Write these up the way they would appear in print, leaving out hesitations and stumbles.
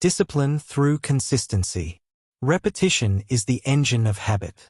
Discipline through consistency. Repetition is the engine of habit.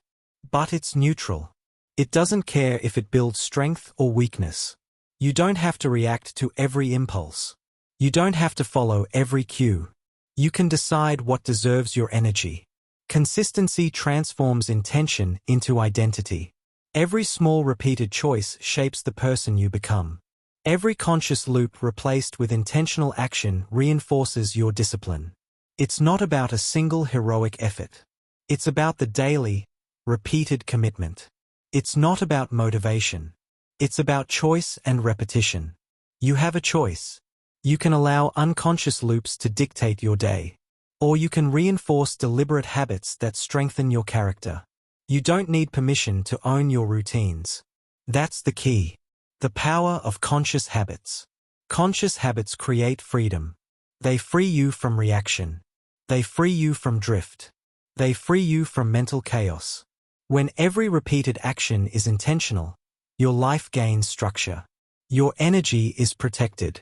But it's neutral. It doesn't care if it builds strength or weakness. You don't have to react to every impulse. You don't have to follow every cue. You can decide what deserves your energy. Consistency transforms intention into identity. Every small repeated choice shapes the person you become. Every conscious loop replaced with intentional action reinforces your discipline. It's not about a single heroic effort. It's about the daily, repeated commitment. It's not about motivation. It's about choice and repetition. You have a choice. You can allow unconscious loops to dictate your day. Or you can reinforce deliberate habits that strengthen your character. You don't need permission to own your routines. That's the key. The power of conscious habits. Conscious habits create freedom. They free you from reaction. They free you from drift. They free you from mental chaos. When every repeated action is intentional, your life gains structure. Your energy is protected.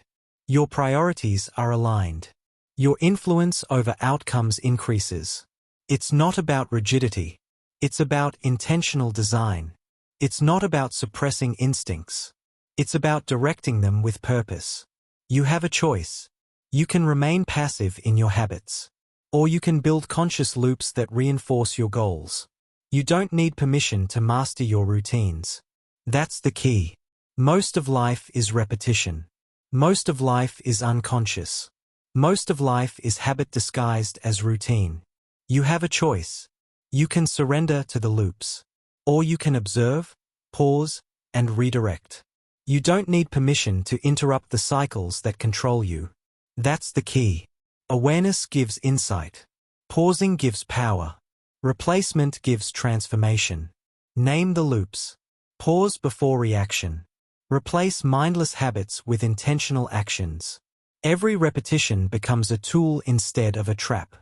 Your priorities are aligned. Your influence over outcomes increases. It's not about rigidity. It's about intentional design. It's not about suppressing instincts. It's about directing them with purpose. You have a choice. You can remain passive in your habits. Or you can build conscious loops that reinforce your goals. You don't need permission to master your routines. That's the key. Most of life is repetition. Most of life is unconscious. Most of life is habit disguised as routine. You have a choice. You can surrender to the loops. Or you can observe, pause, and redirect. You don't need permission to interrupt the cycles that control you. That's the key. Awareness gives insight. Pausing gives power. Replacement gives transformation. Name the loops. Pause before reaction. Replace mindless habits with intentional actions. Every repetition becomes a tool instead of a trap.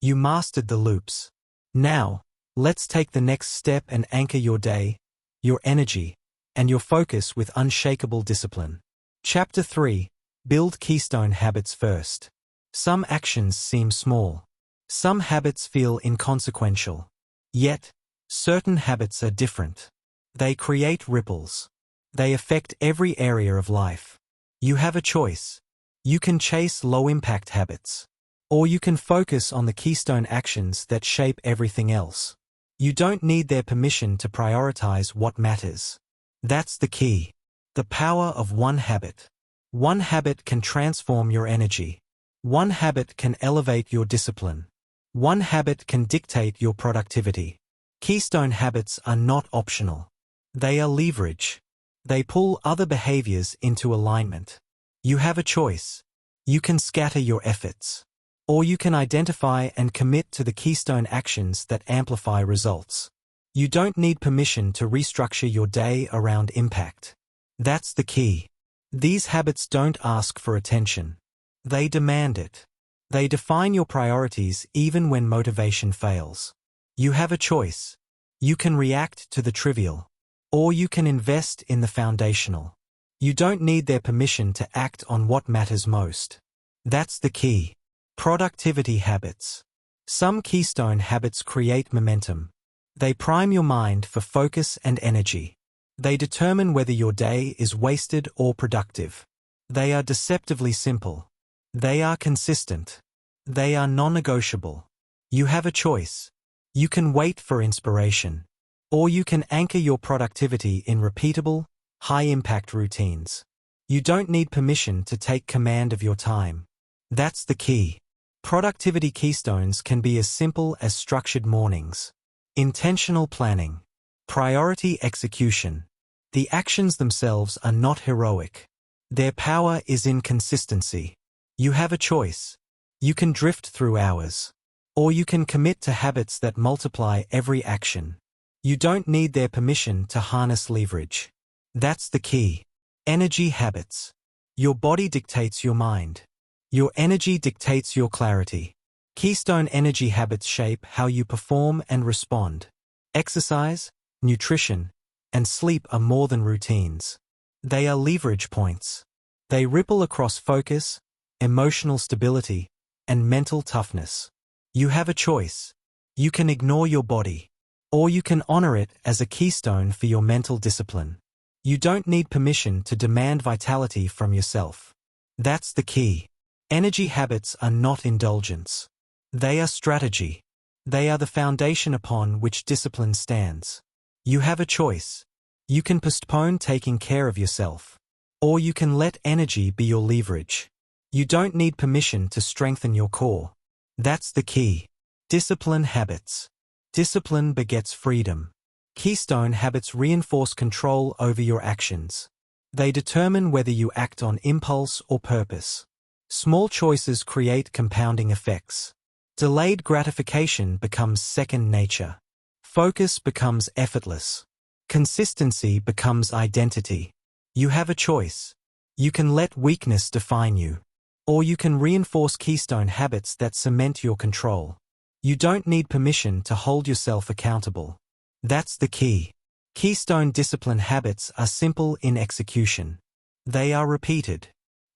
You mastered the loops. Now, let's take the next step and anchor your day, your energy, and your focus with unshakable discipline. Chapter 3. Build keystone habits first. Some actions seem small. Some habits feel inconsequential. Yet, certain habits are different. They create ripples. They affect every area of life. You have a choice. You can chase low-impact habits. Or you can focus on the keystone actions that shape everything else. You don't need their permission to prioritize what matters. That's the key. The power of one habit. One habit can transform your energy. One habit can elevate your discipline. One habit can dictate your productivity. Keystone habits are not optional. They are leverage. They pull other behaviors into alignment. You have a choice. You can scatter your efforts. Or you can identify and commit to the keystone actions that amplify results. You don't need permission to restructure your day around impact. That's the key. These habits don't ask for attention. They demand it. They define your priorities even when motivation fails. You have a choice. You can react to the trivial. Or you can invest in the foundational. You don't need their permission to act on what matters most. That's the key. Productivity habits. Some keystone habits create momentum. They prime your mind for focus and energy. They determine whether your day is wasted or productive. They are deceptively simple. They are consistent. They are non-negotiable. You have a choice. You can wait for inspiration. Or you can anchor your productivity in repeatable, high-impact routines. You don't need permission to take command of your time. That's the key. Productivity keystones can be as simple as structured mornings, intentional planning, priority execution. The actions themselves are not heroic. Their power is in consistency. You have a choice. You can drift through hours. Or you can commit to habits that multiply every action. You don't need their permission to harness leverage. That's the key. Energy habits. Your body dictates your mind. Your energy dictates your clarity. Keystone energy habits shape how you perform and respond. Exercise, nutrition, and sleep are more than routines. They are leverage points. They ripple across focus, emotional stability, and mental toughness. You have a choice. You can ignore your body, or you can honor it as a keystone for your mental discipline. You don't need permission to demand vitality from yourself. That's the key. Energy habits are not indulgence. They are strategy. They are the foundation upon which discipline stands. You have a choice. You can postpone taking care of yourself, or you can let energy be your leverage. You don't need permission to strengthen your core. That's the key. Discipline habits. Discipline begets freedom. Keystone habits reinforce control over your actions. They determine whether you act on impulse or purpose. Small choices create compounding effects. Delayed gratification becomes second nature. Focus becomes effortless. Consistency becomes identity. You have a choice. You can let weakness define you, or you can reinforce keystone habits that cement your control. You don't need permission to hold yourself accountable. That's the key. Keystone discipline habits are simple in execution. They are repeated.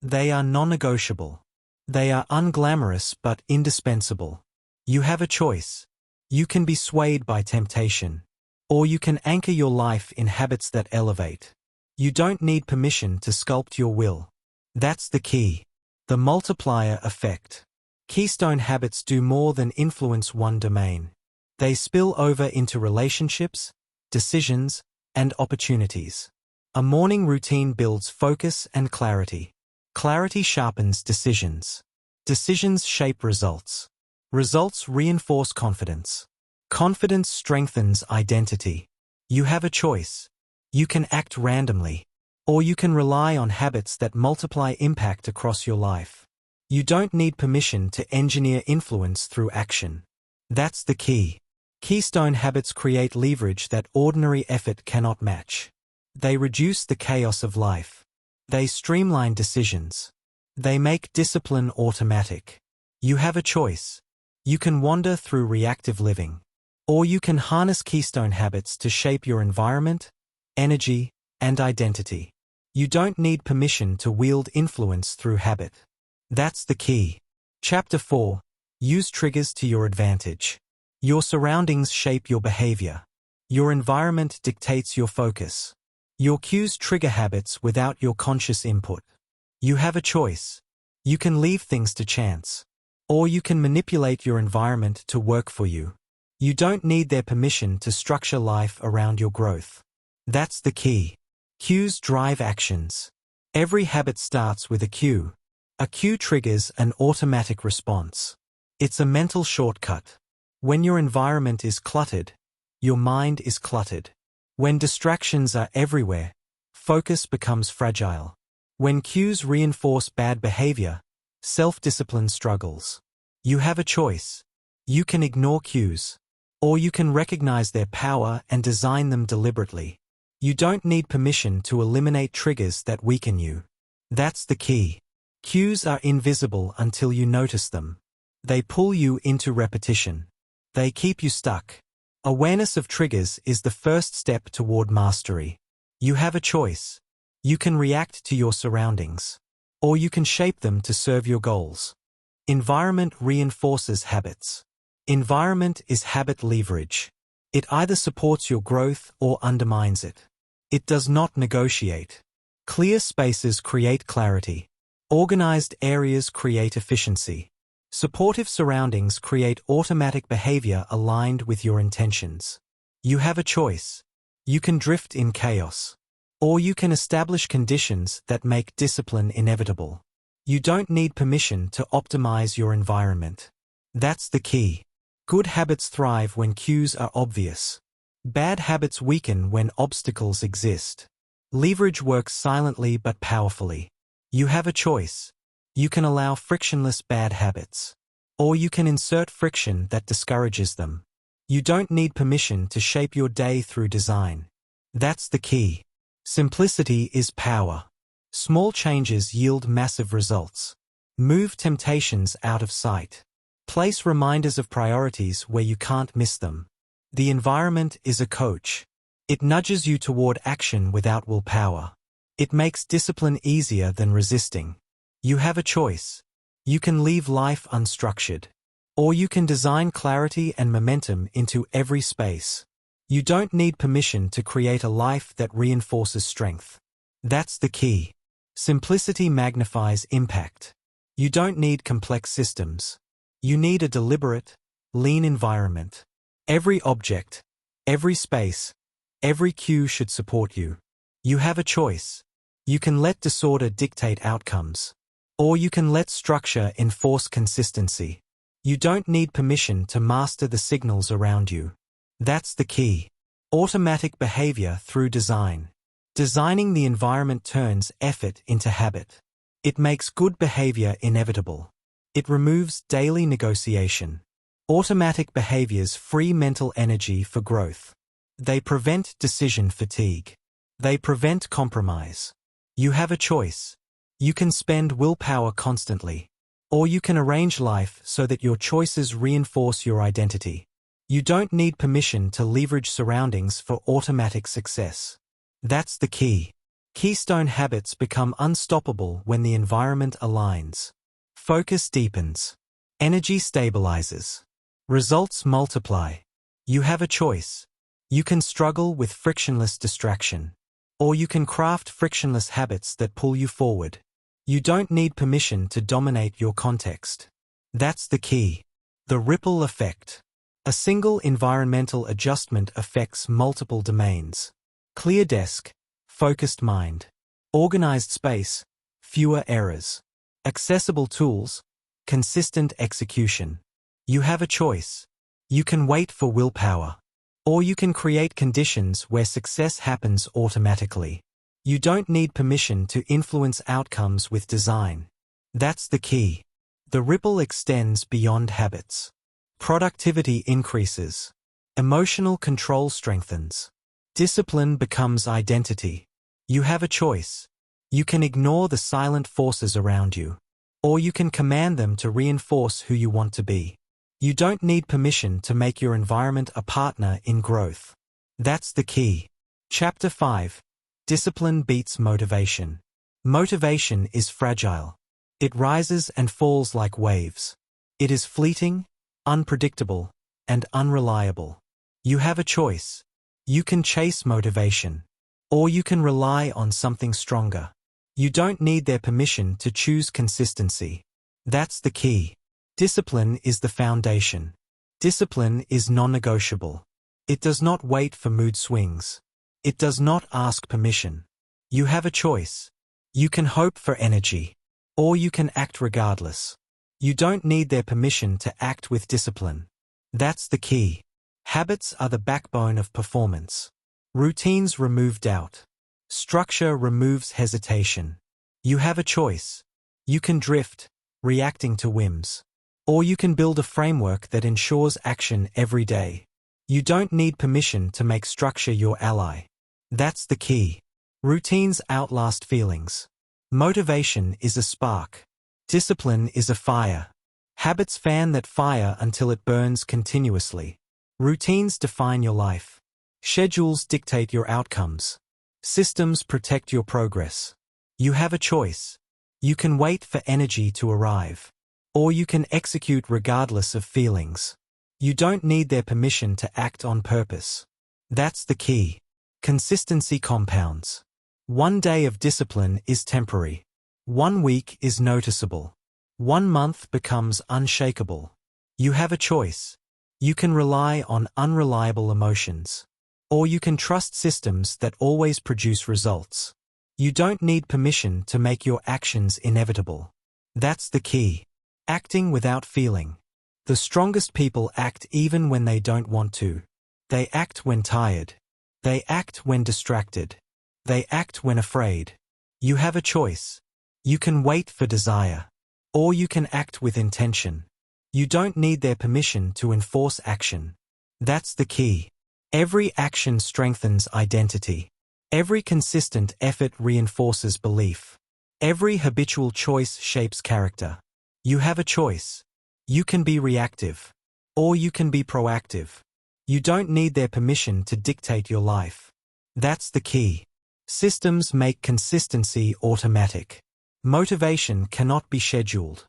They are non-negotiable. They are unglamorous but indispensable. You have a choice. You can be swayed by temptation, or you can anchor your life in habits that elevate. You don't need permission to sculpt your will. That's the key. The multiplier effect. Keystone habits do more than influence one domain. They spill over into relationships, decisions, and opportunities. A morning routine builds focus and clarity. Clarity sharpens decisions. Decisions shape results. Results reinforce confidence. Confidence strengthens identity. You have a choice. You can act randomly, or you can rely on habits that multiply impact across your life. You don't need permission to engineer influence through action. That's the key. Keystone habits create leverage that ordinary effort cannot match. They reduce the chaos of life. They streamline decisions. They make discipline automatic. You have a choice. You can wander through reactive living, or you can harness keystone habits to shape your environment, energy, and identity. You don't need permission to wield influence through habit. That's the key. Chapter 4. Use triggers to your advantage. Your surroundings shape your behavior. Your environment dictates your focus. Your cues trigger habits without your conscious input. You have a choice. You can leave things to chance, or you can manipulate your environment to work for you. You don't need their permission to structure life around your growth. That's the key. Cues drive actions. Every habit starts with a cue. A cue triggers an automatic response. It's a mental shortcut. When your environment is cluttered, your mind is cluttered. When distractions are everywhere, focus becomes fragile. When cues reinforce bad behavior, self-discipline struggles. You have a choice. You can ignore cues, or you can recognize their power and design them deliberately. You don't need permission to eliminate triggers that weaken you. That's the key. Cues are invisible until you notice them. They pull you into repetition. They keep you stuck. Awareness of triggers is the first step toward mastery. You have a choice. You can react to your surroundings, or you can shape them to serve your goals. Environment reinforces habits. Environment is habit leverage. It either supports your growth or undermines it. It does not negotiate. Clear spaces create clarity. Organized areas create efficiency. Supportive surroundings create automatic behavior aligned with your intentions. You have a choice. You can drift in chaos, or you can establish conditions that make discipline inevitable. You don't need permission to optimize your environment. That's the key. Good habits thrive when cues are obvious. Bad habits weaken when obstacles exist. Leverage works silently but powerfully. You have a choice. You can allow frictionless bad habits, or you can insert friction that discourages them. You don't need permission to shape your day through design. That's the key. Simplicity is power. Small changes yield massive results. Move temptations out of sight. Place reminders of priorities where you can't miss them. The environment is a coach. It nudges you toward action without willpower. It makes discipline easier than resisting. You have a choice. You can leave life unstructured. Or you can design clarity and momentum into every space. You don't need permission to create a life that reinforces strength. That's the key. Simplicity magnifies impact. You don't need complex systems. You need a deliberate, lean environment. Every object, every space, every cue should support you. You have a choice. You can let disorder dictate outcomes. Or you can let structure enforce consistency. You don't need permission to master the signals around you. That's the key. Automatic behavior through design. Designing the environment turns effort into habit. It makes good behavior inevitable. It removes daily negotiation. Automatic behaviors free mental energy for growth. They prevent decision fatigue. They prevent compromise. You have a choice. You can spend willpower constantly. Or you can arrange life so that your choices reinforce your identity. You don't need permission to leverage surroundings for automatic success. That's the key. Keystone habits become unstoppable when the environment aligns. Focus deepens. Energy stabilizes. Results multiply. You have a choice. You can struggle with frictionless distraction. Or you can craft frictionless habits that pull you forward. You don't need permission to dominate your context. That's the key. The ripple effect. A single environmental adjustment affects multiple domains. Clear desk, focused mind. Organized space, fewer errors. Accessible tools, consistent execution. You have a choice. You can wait for willpower. Or you can create conditions where success happens automatically. You don't need permission to influence outcomes with design. That's the key. The ripple extends beyond habits. Productivity increases. Emotional control strengthens. Discipline becomes identity. You have a choice. You can ignore the silent forces around you. Or you can command them to reinforce who you want to be. You don't need permission to make your environment a partner in growth. That's the key. Chapter 5. Discipline beats motivation. Motivation is fragile. It rises and falls like waves. It is fleeting, unpredictable, and unreliable. You have a choice. You can chase motivation. Or you can rely on something stronger. You don't need their permission to choose consistency. That's the key. Discipline is the foundation. Discipline is non-negotiable. It does not wait for mood swings. It does not ask permission. You have a choice. You can hope for energy. Or you can act regardless. You don't need their permission to act with discipline. That's the key. Habits are the backbone of performance. Routines remove doubt. Structure removes hesitation. You have a choice. You can drift, reacting to whims. Or you can build a framework that ensures action every day. You don't need permission to make structure your ally. That's the key. Routines outlast feelings. Motivation is a spark. Discipline is a fire. Habits fan that fire until it burns continuously. Routines define your life. Schedules dictate your outcomes. Systems protect your progress. You have a choice. You can wait for energy to arrive. Or you can execute regardless of feelings. You don't need their permission to act on purpose. That's the key. Consistency compounds. One day of discipline is temporary. 1 week is noticeable. 1 month becomes unshakable. You have a choice. You can rely on unreliable emotions. Or you can trust systems that always produce results. You don't need permission to make your actions inevitable. That's the key. Acting without feeling. The strongest people act even when they don't want to. They act when tired. They act when distracted. They act when afraid. You have a choice. You can wait for desire. Or you can act with intention. You don't need their permission to enforce action. That's the key. Every action strengthens identity. Every consistent effort reinforces belief. Every habitual choice shapes character. You have a choice. You can be reactive. Or you can be proactive. You don't need their permission to dictate your life. That's the key. Systems make consistency automatic. Motivation cannot be scheduled.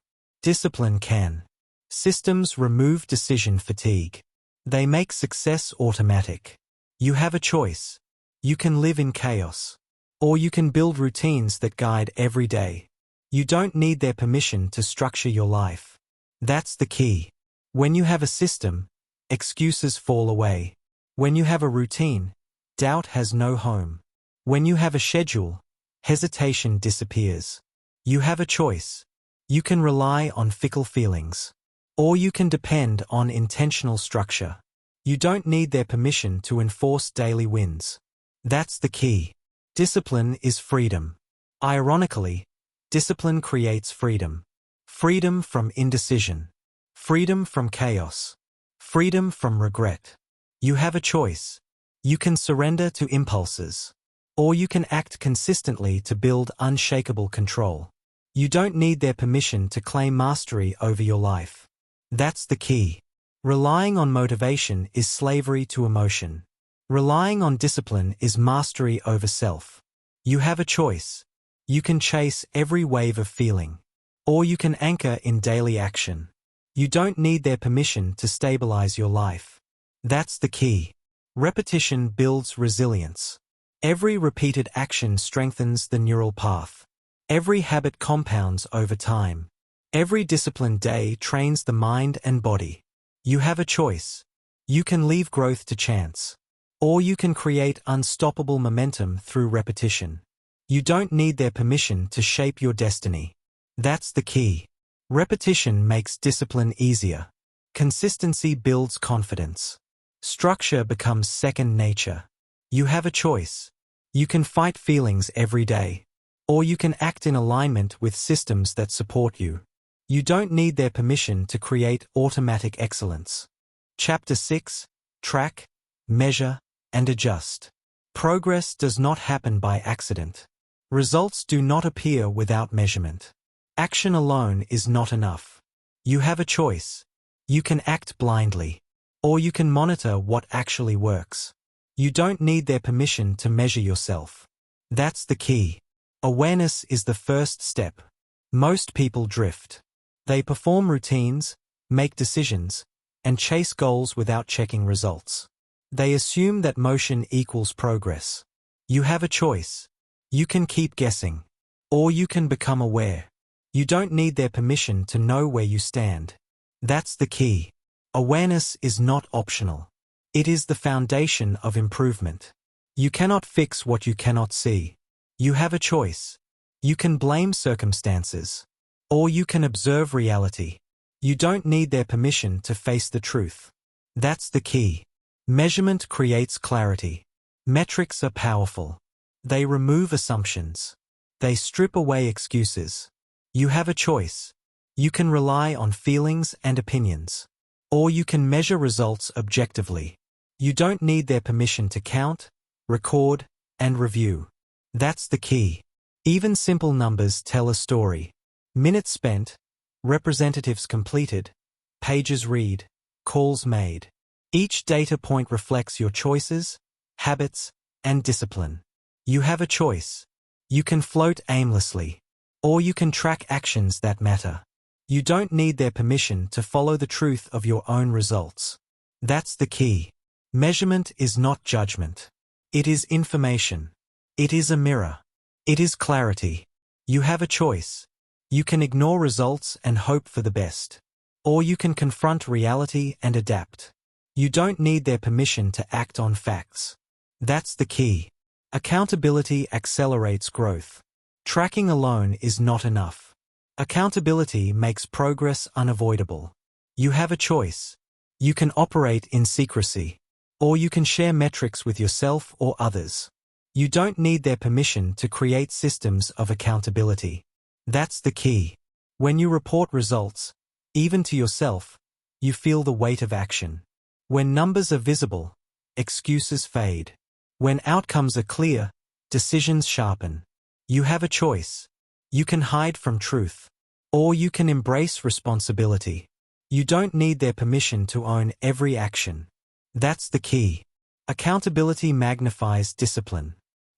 Discipline can. Systems remove decision fatigue. They make success automatic. You have a choice. You can live in chaos. Or you can build routines that guide every day. You don't need their permission to structure your life. That's the key. When you have a system, excuses fall away. When you have a routine, doubt has no home. When you have a schedule, hesitation disappears. You have a choice. You can rely on fickle feelings. Or you can depend on intentional structure. You don't need their permission to enforce daily wins. That's the key. Discipline is freedom. Ironically, discipline creates freedom. Freedom from indecision. Freedom from chaos. Freedom from regret. You have a choice. You can surrender to impulses. Or you can act consistently to build unshakable control. You don't need their permission to claim mastery over your life. That's the key. Relying on motivation is slavery to emotion. Relying on discipline is mastery over self. You have a choice. You can chase every wave of feeling. Or you can anchor in daily action. You don't need their permission to stabilize your life. That's the key. Repetition builds resilience. Every repeated action strengthens the neural path. Every habit compounds over time. Every disciplined day trains the mind and body. You have a choice. You can leave growth to chance. Or you can create unstoppable momentum through repetition. You don't need their permission to shape your destiny. That's the key. Repetition makes discipline easier. Consistency builds confidence. Structure becomes second nature. You have a choice. You can fight feelings every day. Or you can act in alignment with systems that support you. You don't need their permission to create automatic excellence. Chapter 6. Track, measure, and adjust. Progress does not happen by accident. Results do not appear without measurement. Action alone is not enough. You have a choice. You can act blindly. Or you can monitor what actually works. You don't need their permission to measure yourself. That's the key. Awareness is the first step. Most people drift. They perform routines, make decisions, and chase goals without checking results. They assume that motion equals progress. You have a choice. You can keep guessing. Or you can become aware. You don't need their permission to know where you stand. That's the key. Awareness is not optional. It is the foundation of improvement. You cannot fix what you cannot see. You have a choice. You can blame circumstances. Or you can observe reality. You don't need their permission to face the truth. That's the key. Measurement creates clarity. Metrics are powerful. They remove assumptions. They strip away excuses. You have a choice. You can rely on feelings and opinions. Or you can measure results objectively. You don't need their permission to count, record, and review. That's the key. Even simple numbers tell a story. Minutes spent, representatives completed, pages read, calls made. Each data point reflects your choices, habits, and discipline. You have a choice. You can float aimlessly. Or you can track actions that matter. You don't need their permission to follow the truth of your own results. That's the key. Measurement is not judgment. It is information. It is a mirror. It is clarity. You have a choice. You can ignore results and hope for the best. Or you can confront reality and adapt. You don't need their permission to act on facts. That's the key. Accountability accelerates growth. Tracking alone is not enough. Accountability makes progress unavoidable. You have a choice. You can operate in secrecy. Or you can share metrics with yourself or others. You don't need their permission to create systems of accountability. That's the key. When you report results, even to yourself, you feel the weight of action. When numbers are visible, excuses fade. When outcomes are clear, decisions sharpen. You have a choice. You can hide from truth. Or you can embrace responsibility. You don't need their permission to own every action. That's the key. Accountability magnifies discipline.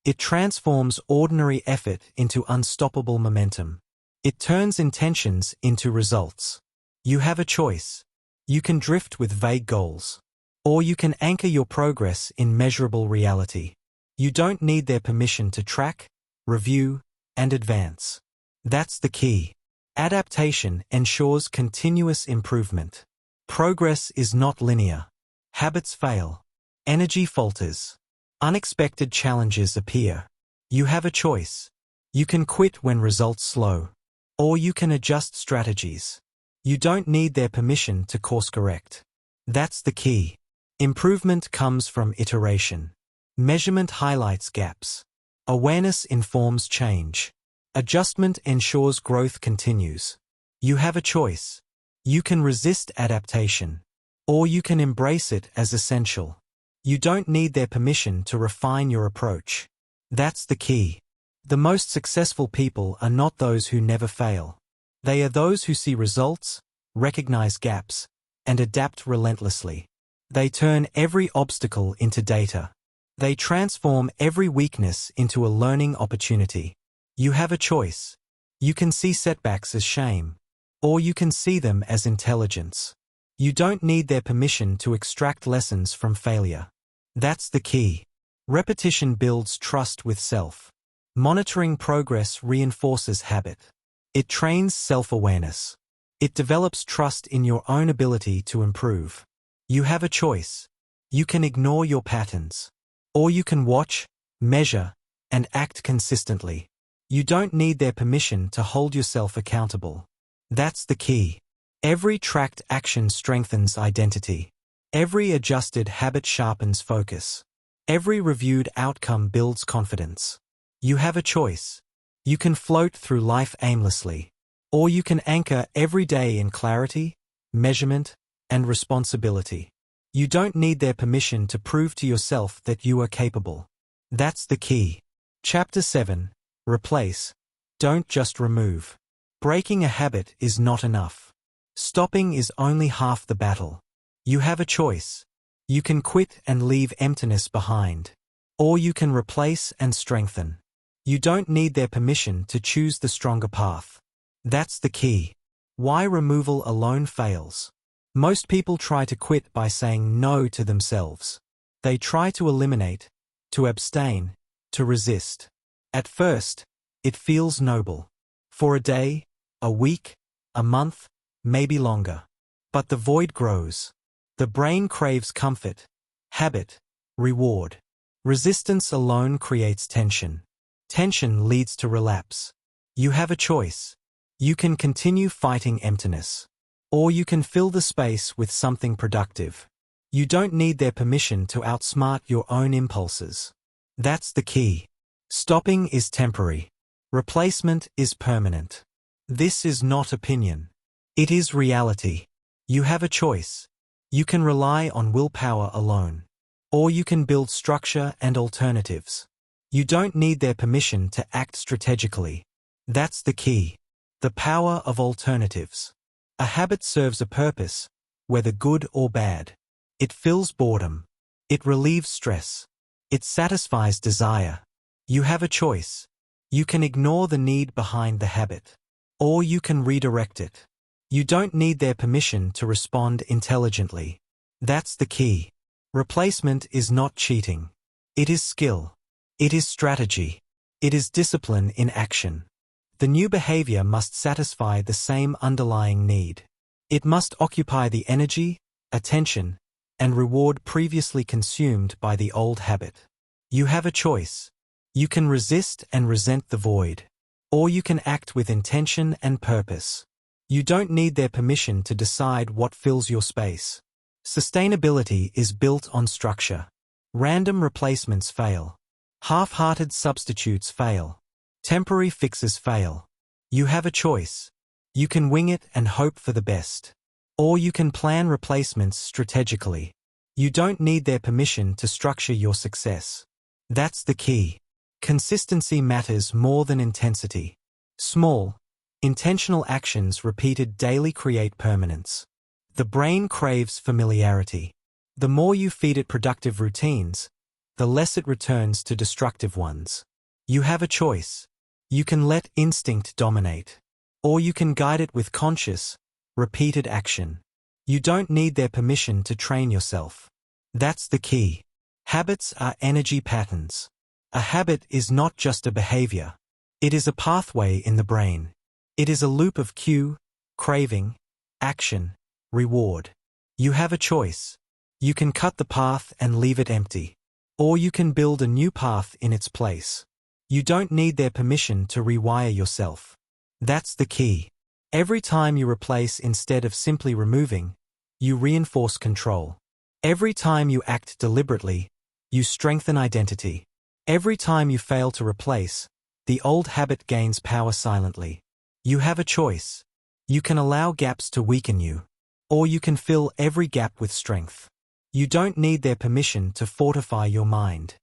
It transforms ordinary effort into unstoppable momentum. It turns intentions into results. You have a choice. You can drift with vague goals. Or you can anchor your progress in measurable reality. You don't need their permission to track, review, and advance. That's the key. Adaptation ensures continuous improvement. Progress is not linear. Habits fail. Energy falters. Unexpected challenges appear. You have a choice. You can quit when results slow. Or you can adjust strategies. You don't need their permission to course correct. That's the key. Improvement comes from iteration. Measurement highlights gaps. Awareness informs change. Adjustment ensures growth continues. You have a choice. You can resist adaptation. Or you can embrace it as essential. You don't need their permission to refine your approach. That's the key. The most successful people are not those who never fail. They are those who see results, recognize gaps, and adapt relentlessly. They turn every obstacle into data. They transform every weakness into a learning opportunity. You have a choice. You can see setbacks as shame, or you can see them as intelligence. You don't need their permission to extract lessons from failure. That's the key. Repetition builds trust with self. Monitoring progress reinforces habit. It trains self-awareness. It develops trust in your own ability to improve. You have a choice. You can ignore your patterns. Or you can watch, measure, and act consistently. You don't need their permission to hold yourself accountable. That's the key. Every tracked action strengthens identity. Every adjusted habit sharpens focus. Every reviewed outcome builds confidence. You have a choice. You can float through life aimlessly. Or you can anchor every day in clarity, measurement, and responsibility. You don't need their permission to prove to yourself that you are capable. That's the key. Chapter 7. Replace. Don't just remove. Breaking a habit is not enough. Stopping is only half the battle. You have a choice. You can quit and leave emptiness behind. Or you can replace and strengthen. You don't need their permission to choose the stronger path. That's the key. Why removal alone fails. Most people try to quit by saying no to themselves. They try to eliminate, to abstain, to resist. At first, it feels noble. For a day, a week, a month, maybe longer. But the void grows. The brain craves comfort, habit, reward. Resistance alone creates tension. Tension leads to relapse. You have a choice. You can continue fighting emptiness. Or you can fill the space with something productive. You don't need their permission to outsmart your own impulses. That's the key. Stopping is temporary. Replacement is permanent. This is not opinion. It is reality. You have a choice. You can rely on willpower alone. Or you can build structure and alternatives. You don't need their permission to act strategically. That's the key. The power of alternatives. A habit serves a purpose, whether good or bad. It fills boredom. It relieves stress. It satisfies desire. You have a choice. You can ignore the need behind the habit. Or you can redirect it. You don't need their permission to respond intelligently. That's the key. Replacement is not cheating. It is skill. It is strategy. It is discipline in action. The new behavior must satisfy the same underlying need. It must occupy the energy, attention, and reward previously consumed by the old habit. You have a choice. You can resist and resent the void. Or you can act with intention and purpose. You don't need their permission to decide what fills your space. Sustainability is built on structure. Random replacements fail. Half-hearted substitutes fail. Temporary fixes fail. You have a choice. You can wing it and hope for the best. Or you can plan replacements strategically. You don't need their permission to structure your success. That's the key. Consistency matters more than intensity. Small, intentional actions repeated daily create permanence. The brain craves familiarity. The more you feed it productive routines, the less it returns to destructive ones. You have a choice. You can let instinct dominate. or you can guide it with conscious, repeated action. You don't need their permission to train yourself. That's the key. Habits are energy patterns. A habit is not just a behavior. It is a pathway in the brain. It is a loop of cue, craving, action, reward. You have a choice. You can cut the path and leave it empty. Or you can build a new path in its place. You don't need their permission to rewire yourself. That's the key. Every time you replace instead of simply removing, you reinforce control. Every time you act deliberately, you strengthen identity. Every time you fail to replace, the old habit gains power silently. You have a choice. You can allow gaps to weaken you, or you can fill every gap with strength. You don't need their permission to fortify your mind.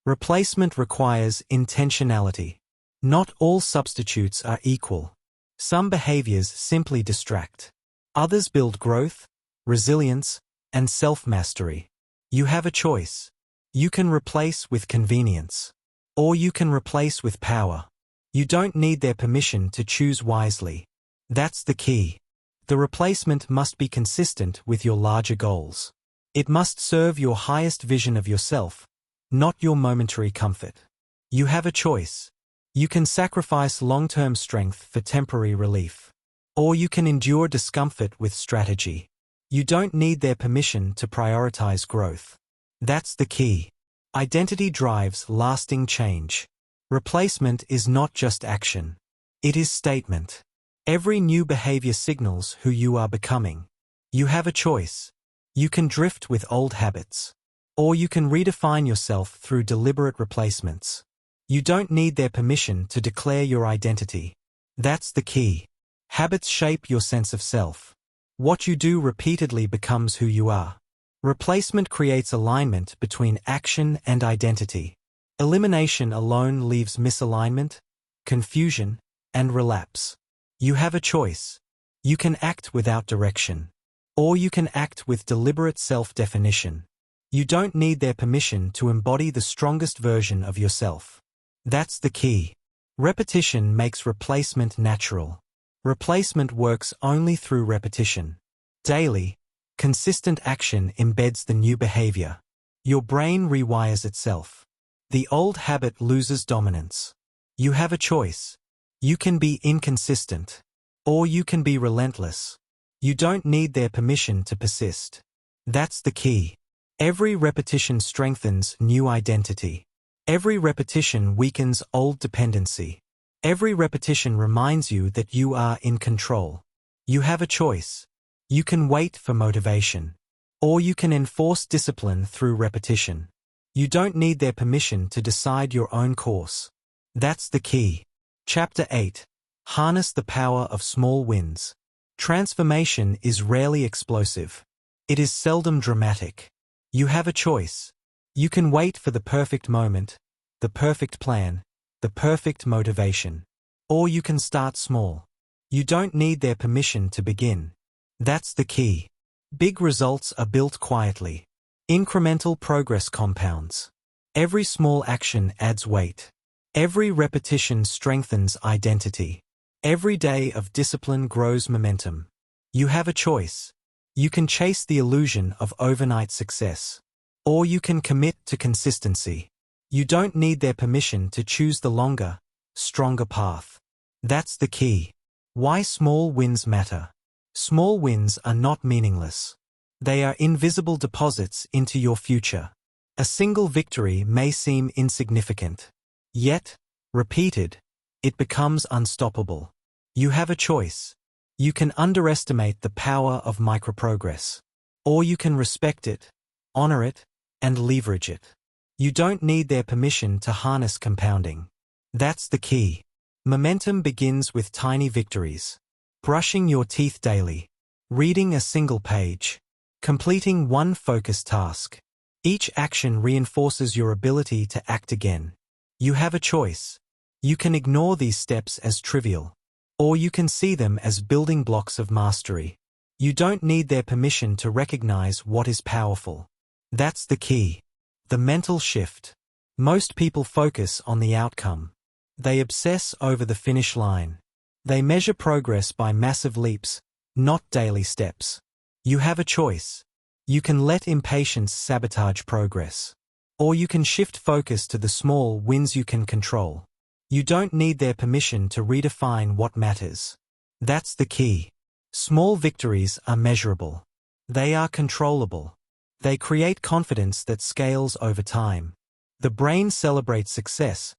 Replacement requires intentionality. Not all substitutes are equal. Some behaviors simply distract. Others build growth, resilience, and self-mastery. You have a choice. You can replace with convenience, or you can replace with power. You don't need their permission to choose wisely. That's the key. The replacement must be consistent with your larger goals. It must serve your highest vision of yourself, not your momentary comfort. You have a choice. You can sacrifice long-term strength for temporary relief, or you can endure discomfort with strategy. You don't need their permission to prioritize growth. That's the key. Identity drives lasting change. Replacement is not just action. It is statement. Every new behavior signals who you are becoming. You have a choice. You can drift with old habits, or you can redefine yourself through deliberate replacements. You don't need their permission to declare your identity. That's the key. Habits shape your sense of self. What you do repeatedly becomes who you are. Replacement creates alignment between action and identity. Elimination alone leaves misalignment, confusion, and relapse. You have a choice. You can act without direction, or you can act with deliberate self-definition. You don't need their permission to embody the strongest version of yourself. That's the key. Repetition makes replacement natural. Replacement works only through repetition. Daily, consistent action embeds the new behavior. Your brain rewires itself. The old habit loses dominance. You have a choice. You can be inconsistent, or you can be relentless. You don't need their permission to persist. That's the key. Every repetition strengthens new identity. Every repetition weakens old dependency. Every repetition reminds you that you are in control. You have a choice. You can wait for motivation, or you can enforce discipline through repetition. You don't need their permission to decide your own course. That's the key. Chapter 8. Harness the power of small wins. Transformation is rarely explosive. It is seldom dramatic. You have a choice. You can wait for the perfect moment, the perfect plan, the perfect motivation. Or you can start small. You don't need their permission to begin. That's the key. Big results are built quietly. Incremental progress compounds. Every small action adds weight. Every repetition strengthens identity. Every day of discipline grows momentum. You have a choice. You can chase the illusion of overnight success, or you can commit to consistency. You don't need their permission to choose the longer, stronger path. That's the key. Why small wins matter. Small wins are not meaningless. They are invisible deposits into your future. A single victory may seem insignificant. Yet, repeated, it becomes unstoppable. You have a choice. You can underestimate the power of microprogress, or you can respect it, honor it, and leverage it. You don't need their permission to harness compounding. That's the key. Momentum begins with tiny victories. Brushing your teeth daily. Reading a single page. Completing one focused task. Each action reinforces your ability to act again. You have a choice. You can ignore these steps as trivial, or you can see them as building blocks of mastery. You don't need their permission to recognize what is powerful. That's the key. The mental shift. Most people focus on the outcome. They obsess over the finish line. They measure progress by massive leaps, not daily steps. You have a choice. You can let impatience sabotage progress. Or you can shift focus to the small wins you can control. You don't need their permission to redefine what matters. That's the key. Small victories are measurable. They are controllable. They create confidence that scales over time. The brain celebrates success,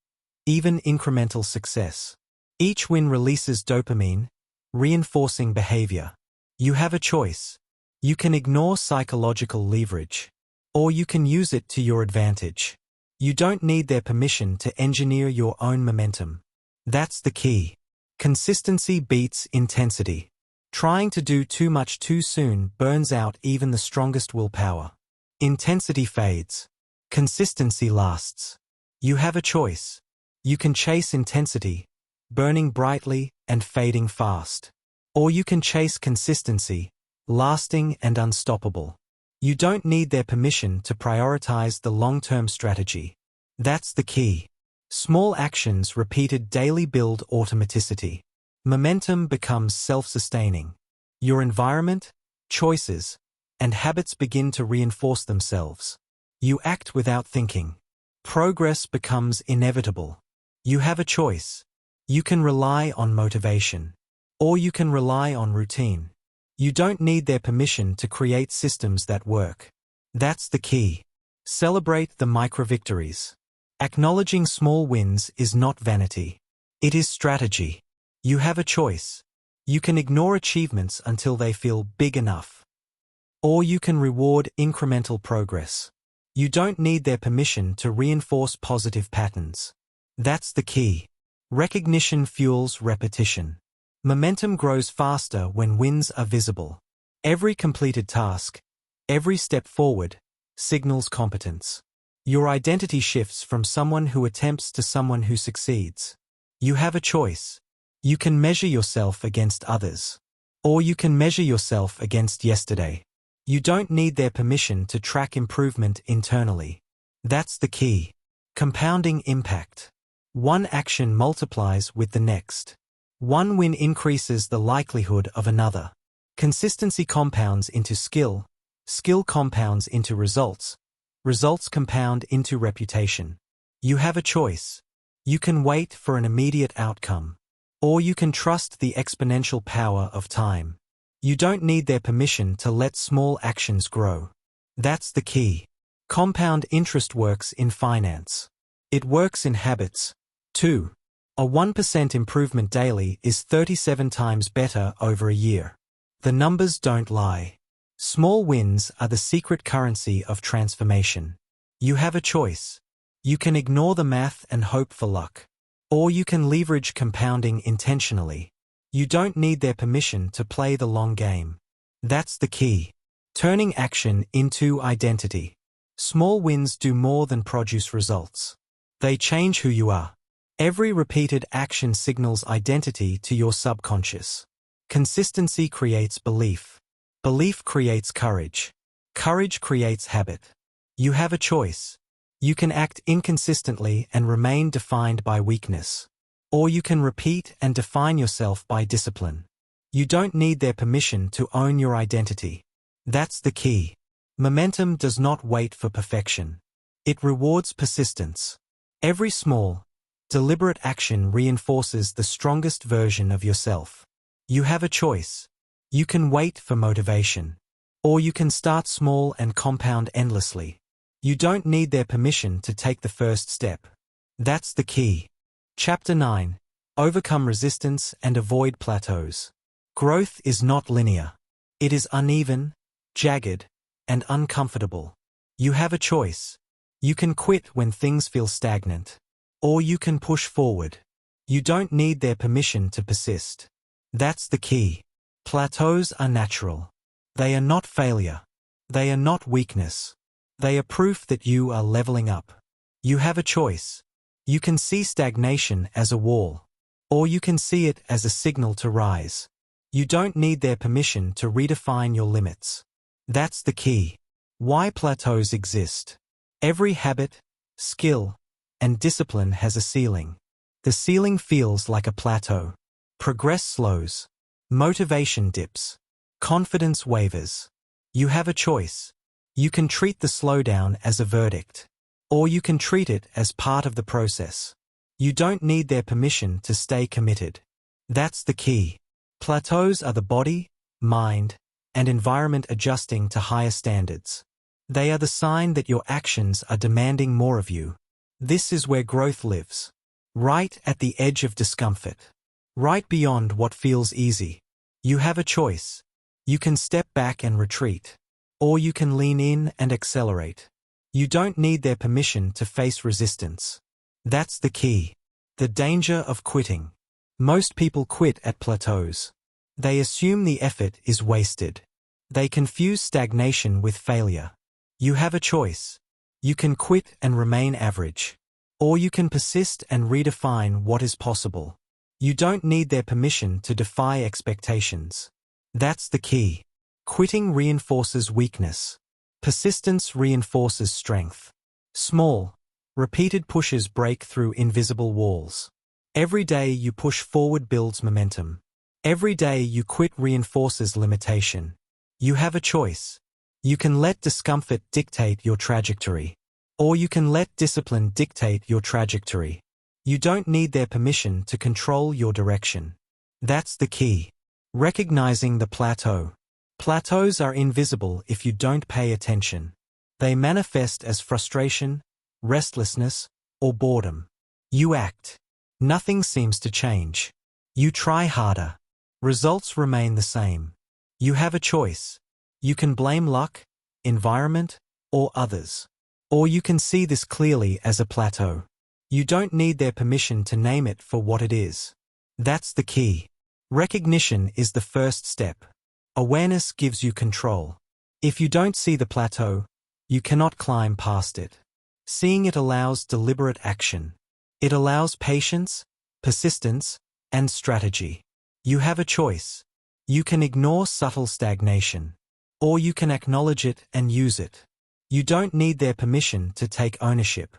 even incremental success. Each win releases dopamine, reinforcing behavior. You have a choice. You can ignore psychological leverage, or you can use it to your advantage. You don't need their permission to engineer your own momentum. That's the key. Consistency beats intensity. Trying to do too much too soon burns out even the strongest willpower. Intensity fades. Consistency lasts. You have a choice. You can chase intensity, burning brightly and fading fast. Or you can chase consistency, lasting and unstoppable. You don't need their permission to prioritize the long-term strategy. That's the key. Small actions repeated daily build automaticity. Momentum becomes self-sustaining. Your environment, choices, and habits begin to reinforce themselves. You act without thinking. Progress becomes inevitable. You have a choice. You can rely on motivation, or you can rely on routine. You don't need their permission to create systems that work. That's the key. Celebrate the micro-victories. Acknowledging small wins is not vanity. It is strategy. You have a choice. You can ignore achievements until they feel big enough. Or you can reward incremental progress. You don't need their permission to reinforce positive patterns. That's the key. Recognition fuels repetition. Momentum grows faster when wins are visible. Every completed task, every step forward, signals competence. Your identity shifts from someone who attempts to someone who succeeds. You have a choice. You can measure yourself against others. Or you can measure yourself against yesterday. You don't need their permission to track improvement internally. That's the key. Compounding impact. One action multiplies with the next. One win increases the likelihood of another. Consistency compounds into skill. Skill compounds into results. Results compound into reputation. You have a choice. You can wait for an immediate outcome. Or you can trust the exponential power of time. You don't need their permission to let small actions grow. That's the key. Compound interest works in finance. It works in habits, too. A 1% improvement daily is 37 times better over a year. The numbers don't lie. Small wins are the secret currency of transformation. You have a choice. You can ignore the math and hope for luck. Or you can leverage compounding intentionally. You don't need their permission to play the long game. That's the key. Turning action into identity. Small wins do more than produce results. They change who you are. Every repeated action signals identity to your subconscious. Consistency creates belief. Belief creates courage. Courage creates habit. You have a choice. You can act inconsistently and remain defined by weakness. Or you can repeat and define yourself by discipline. You don't need their permission to own your identity. That's the key. Momentum does not wait for perfection. It rewards persistence. Every small, deliberate action reinforces the strongest version of yourself. You have a choice. You can wait for motivation. Or you can start small and compound endlessly. You don't need their permission to take the first step. That's the key. Chapter 9. Overcome resistance and avoid plateaus. Growth is not linear. It is uneven, jagged, and uncomfortable. You have a choice. You can quit when things feel stagnant. Or you can push forward. You don't need their permission to persist. That's the key. Plateaus are natural. They are not failure. They are not weakness. They are proof that you are leveling up. You have a choice. You can see stagnation as a wall. Or you can see it as a signal to rise. You don't need their permission to redefine your limits. That's the key. Why plateaus exist. Every habit, skill, and discipline has a ceiling. The ceiling feels like a plateau. Progress slows. Motivation dips. Confidence wavers. You have a choice. You can treat the slowdown as a verdict. Or you can treat it as part of the process. You don't need their permission to stay committed. That's the key. Plateaus are the body, mind, and environment adjusting to higher standards. They are the sign that your actions are demanding more of you. This is where growth lives. Right at the edge of discomfort. Right beyond what feels easy. You have a choice. You can step back and retreat. Or you can lean in and accelerate. You don't need their permission to face resistance. That's the key. The danger of quitting. Most people quit at plateaus. They assume the effort is wasted. They confuse stagnation with failure. You have a choice. You can quit and remain average. Or you can persist and redefine what is possible. You don't need their permission to defy expectations. That's the key. Quitting reinforces weakness. Persistence reinforces strength. Small, repeated pushes break through invisible walls. Every day you push forward builds momentum. Every day you quit reinforces limitation. You have a choice. You can let discomfort dictate your trajectory. Or you can let discipline dictate your trajectory. You don't need their permission to control your direction. That's the key. Recognizing the plateau. Plateaus are invisible if you don't pay attention. They manifest as frustration, restlessness, or boredom. You act. Nothing seems to change. You try harder. Results remain the same. You have a choice. You can blame luck, environment, or others. Or you can see this clearly as a plateau. You don't need their permission to name it for what it is. That's the key. Recognition is the first step. Awareness gives you control. If you don't see the plateau, you cannot climb past it. Seeing it allows deliberate action. It allows patience, persistence, and strategy. You have a choice. You can ignore subtle stagnation. Or you can acknowledge it and use it. You don't need their permission to take ownership.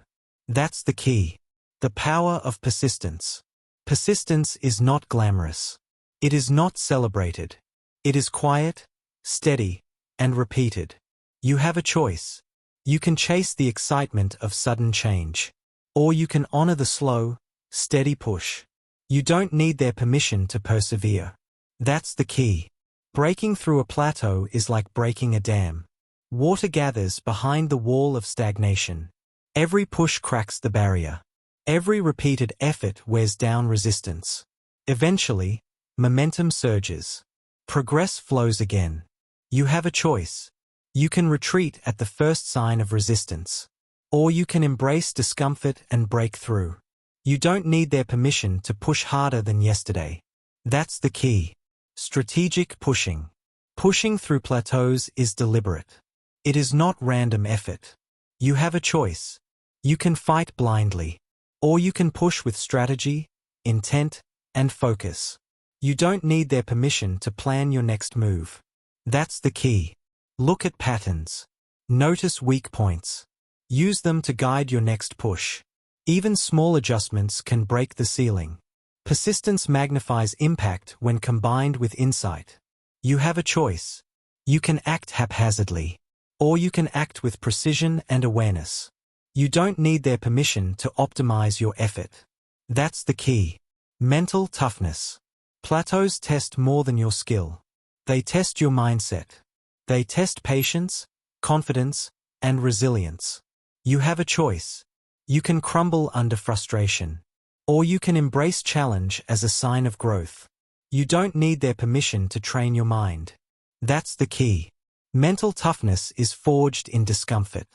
That's the key. The power of persistence. Persistence is not glamorous. It is not celebrated. It is quiet, steady, and repeated. You have a choice. You can chase the excitement of sudden change. Or you can honor the slow, steady push. You don't need their permission to persevere. That's the key. Breaking through a plateau is like breaking a dam. Water gathers behind the wall of stagnation. Every push cracks the barrier. Every repeated effort wears down resistance. Eventually, momentum surges. Progress flows again. You have a choice. You can retreat at the first sign of resistance. Or you can embrace discomfort and break through. You don't need their permission to push harder than yesterday. That's the key. Strategic pushing. Pushing through plateaus is deliberate. It is not random effort. You have a choice. You can fight blindly. Or you can push with strategy, intent, and focus. You don't need their permission to plan your next move. That's the key. Look at patterns. Notice weak points. Use them to guide your next push. Even small adjustments can break the ceiling. Persistence magnifies impact when combined with insight. You have a choice. You can act haphazardly. Or you can act with precision and awareness. You don't need their permission to optimize your effort. That's the key. Mental toughness. Plateaus test more than your skill. They test your mindset. They test patience, confidence, and resilience. You have a choice. You can crumble under frustration. Or you can embrace challenge as a sign of growth. You don't need their permission to train your mind. That's the key. Mental toughness is forged in discomfort.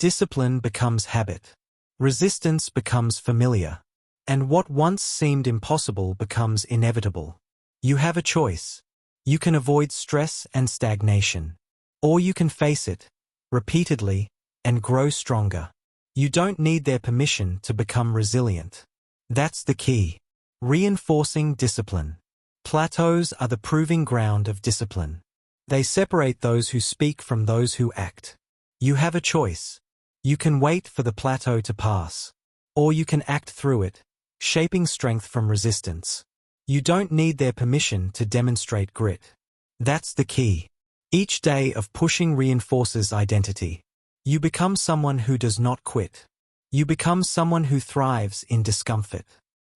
Discipline becomes habit. Resistance becomes familiar. And what once seemed impossible becomes inevitable. You have a choice. You can avoid stress and stagnation. Or you can face it, repeatedly, and grow stronger. You don't need their permission to become resilient. That's the key. Reinforcing discipline. Plateaus are the proving ground of discipline. They separate those who speak from those who act. You have a choice. You can wait for the plateau to pass. Or you can act through it, shaping strength from resistance. You don't need their permission to demonstrate grit. That's the key. Each day of pushing reinforces identity. You become someone who does not quit. You become someone who thrives in discomfort.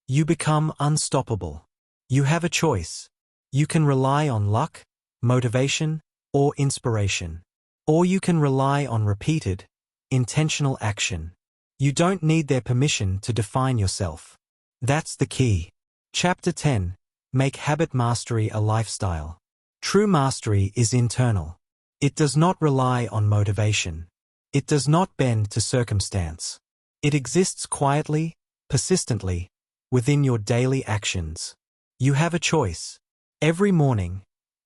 You become unstoppable. You have a choice. You can rely on luck, motivation, or inspiration. Or you can rely on repeated, intentional action. You don't need their permission to define yourself. That's the key. Chapter 10. Make habit mastery a lifestyle. True mastery is internal. It does not rely on motivation. It does not bend to circumstance. It exists quietly, persistently, within your daily actions. You have a choice. Every morning,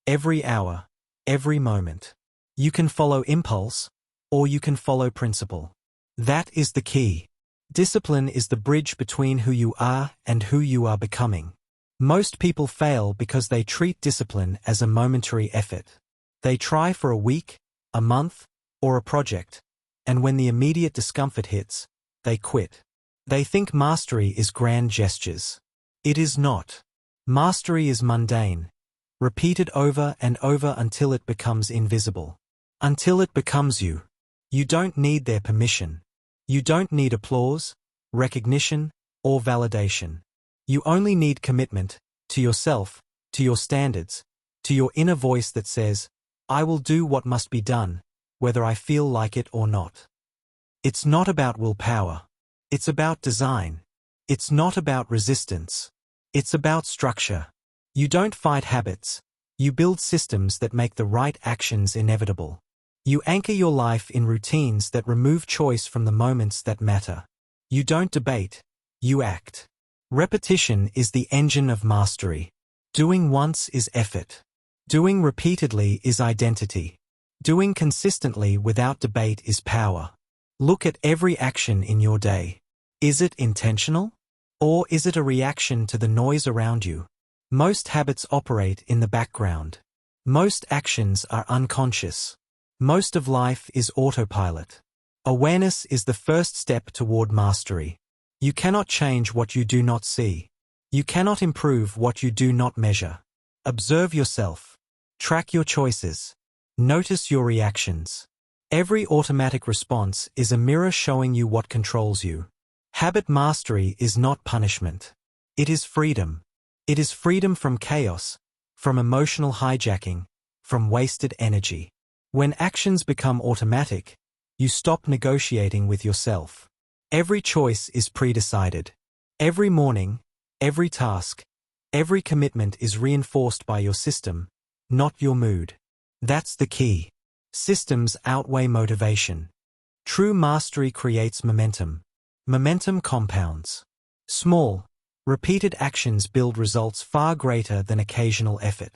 every hour, every moment. You can follow impulse, or you can follow principle. That is the key. Discipline is the bridge between who you are and who you are becoming. Most people fail because they treat discipline as a momentary effort. They try for a week, a month, or a project, and when the immediate discomfort hits, they quit. They think mastery is grand gestures. It is not. Mastery is mundane, repeated over and over until it becomes invisible. Until it becomes you. You don't need their permission. You don't need applause, recognition, or validation. You only need commitment to yourself, to your standards, to your inner voice that says, I will do what must be done, whether I feel like it or not. It's not about willpower. It's about design. It's not about resistance. It's about structure. You don't fight habits. You build systems that make the right actions inevitable. You anchor your life in routines that remove choice from the moments that matter. You don't debate. You act. Repetition is the engine of mastery. Doing once is effort. Doing repeatedly is identity. Doing consistently without debate is power. Look at every action in your day. Is it intentional? Or is it a reaction to the noise around you? Most habits operate in the background. Most actions are unconscious. Most of life is autopilot. Awareness is the first step toward mastery. You cannot change what you do not see. You cannot improve what you do not measure. Observe yourself. Track your choices. Notice your reactions. Every automatic response is a mirror showing you what controls you. Habit mastery is not punishment. It is freedom. It is freedom from chaos, from emotional hijacking, from wasted energy. When actions become automatic, you stop negotiating with yourself. Every choice is pre-decided. Every morning, every task, every commitment is reinforced by your system, not your mood. That's the key. Systems outweigh motivation. True mastery creates momentum. Momentum compounds. Small, repeated actions build results far greater than occasional effort.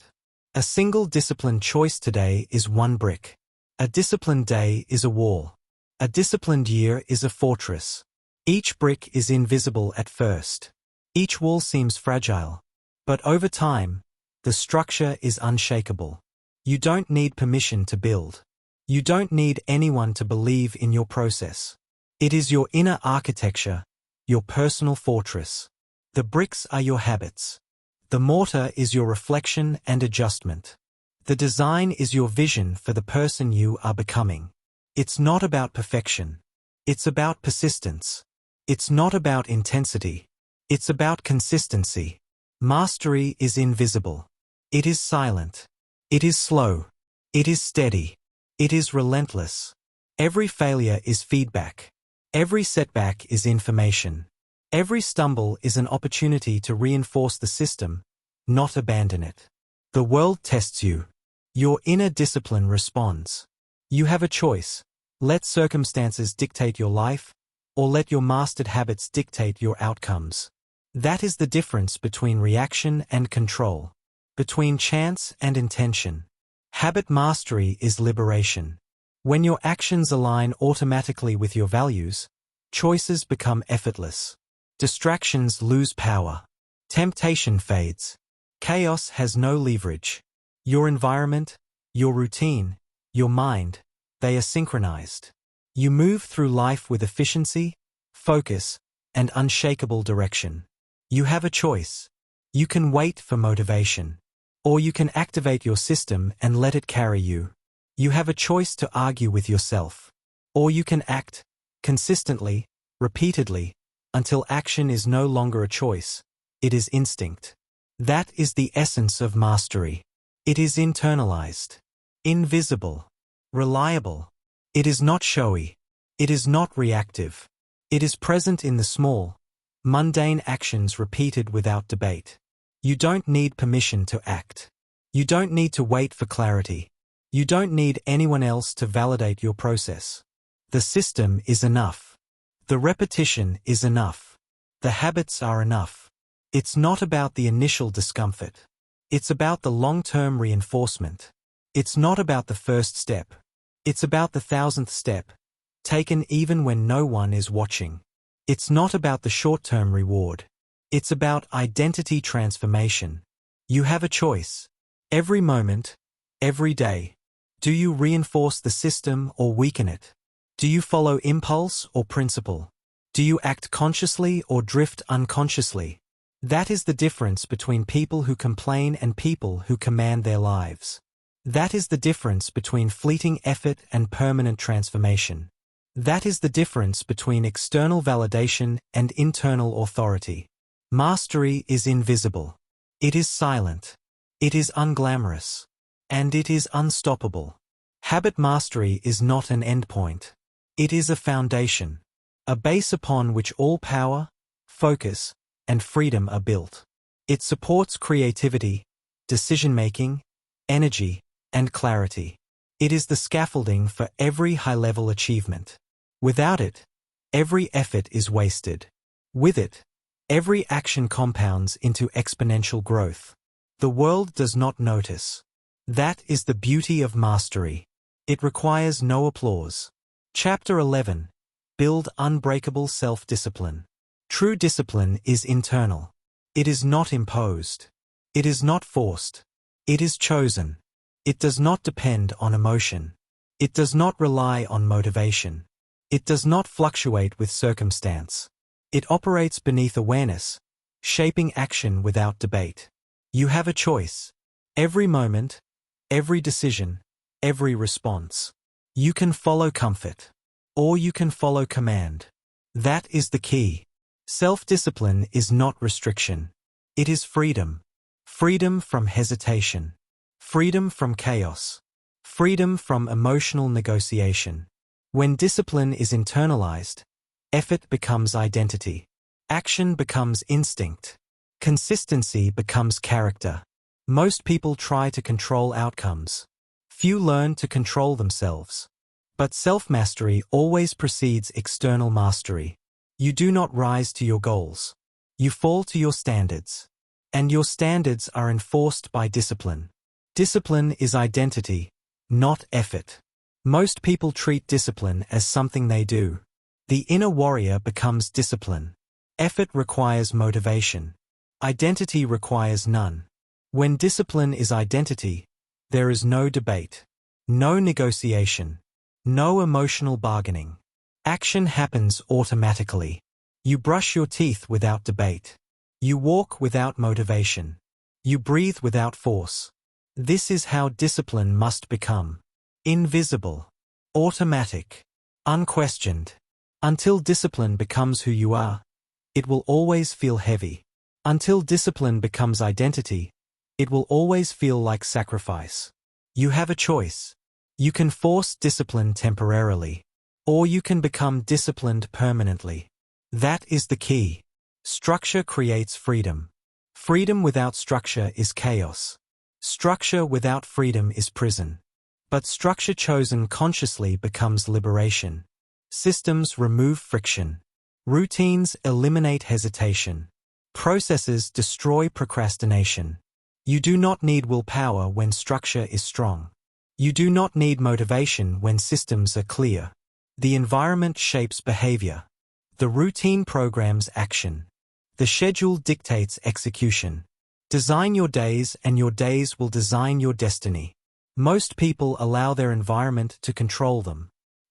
A single disciplined choice today is one brick. A disciplined day is a wall. A disciplined year is a fortress. Each brick is invisible at first. Each wall seems fragile. But over time, the structure is unshakable. You don't need permission to build. You don't need anyone to believe in your process. It is your inner architecture, your personal fortress. The bricks are your habits. The mortar is your reflection and adjustment. The design is your vision for the person you are becoming. It's not about perfection. It's about persistence. It's not about intensity. It's about consistency. Mastery is invisible. It is silent. It is slow. It is steady. It is relentless. Every failure is feedback. Every setback is information. Every stumble is an opportunity to reinforce the system, not abandon it. The world tests you. Your inner discipline responds. You have a choice. Let circumstances dictate your life, or let your mastered habits dictate your outcomes. That is the difference between reaction and control, between chance and intention. Habit mastery is liberation. When your actions align automatically with your values, choices become effortless. Distractions lose power. Temptation fades. Chaos has no leverage. Your environment, your routine, your mind, they are synchronized. You move through life with efficiency, focus, and unshakable direction. You have a choice. You can wait for motivation. Or you can activate your system and let it carry you. You have a choice to argue with yourself. Or you can act, consistently, repeatedly, until action is no longer a choice. It is instinct. That is the essence of mastery. It is internalized, invisible, reliable. It is not showy. It is not reactive. It is present in the small, mundane actions repeated without debate. You don't need permission to act. You don't need to wait for clarity. You don't need anyone else to validate your process. The system is enough. The repetition is enough. The habits are enough. It's not about the initial discomfort. It's about the long-term reinforcement. It's not about the first step. It's about the 1000th step, taken even when no one is watching. It's not about the short-term reward. It's about identity transformation. You have a choice. Every moment, every day. Do you reinforce the system or weaken it? Do you follow impulse or principle? Do you act consciously or drift unconsciously? That is the difference between people who complain and people who command their lives. That is the difference between fleeting effort and permanent transformation. That is the difference between external validation and internal authority. Mastery is invisible. It is silent. It is unglamorous. And it is unstoppable. Habit mastery is not an endpoint. It is a foundation, a base upon which all power, focus, and freedom are built. It supports creativity, decision-making, energy, and clarity. It is the scaffolding for every high-level achievement. Without it, every effort is wasted. With it, every action compounds into exponential growth. The world does not notice. That is the beauty of mastery. It requires no applause. Chapter 11. Build unbreakable self-discipline. True discipline is internal. It is not imposed. It is not forced. It is chosen. It does not depend on emotion. It does not rely on motivation. It does not fluctuate with circumstance. It operates beneath awareness, shaping action without debate. You have a choice. Every moment, every decision, every response. You can follow comfort, or you can follow command. That is the key. Self-discipline is not restriction. It is freedom. Freedom from hesitation. Freedom from chaos. Freedom from emotional negotiation. When discipline is internalized, effort becomes identity. Action becomes instinct. Consistency becomes character. Most people try to control outcomes. Few learn to control themselves. But self-mastery always precedes external mastery. You do not rise to your goals. You fall to your standards. And your standards are enforced by discipline. Discipline is identity, not effort. Most people treat discipline as something they do. The inner warrior becomes discipline. Effort requires motivation. Identity requires none. When discipline is identity, there is no debate, no negotiation, no emotional bargaining. Action happens automatically. You brush your teeth without debate. You walk without motivation. You breathe without force. This is how discipline must become. Invisible, automatic, unquestioned. Until discipline becomes who you are, it will always feel heavy. Until discipline becomes identity, it will always feel like sacrifice. You have a choice. You can force discipline temporarily, or you can become disciplined permanently. That is the key. Structure creates freedom. Freedom without structure is chaos. Structure without freedom is prison. But structure chosen consciously becomes liberation. Systems remove friction. Routines eliminate hesitation. Processes destroy procrastination. You do not need willpower when structure is strong. You do not need motivation when systems are clear. The environment shapes behavior. The routine programs action. The schedule dictates execution. Design your days and your days will design your destiny. Most people allow their environment to control them.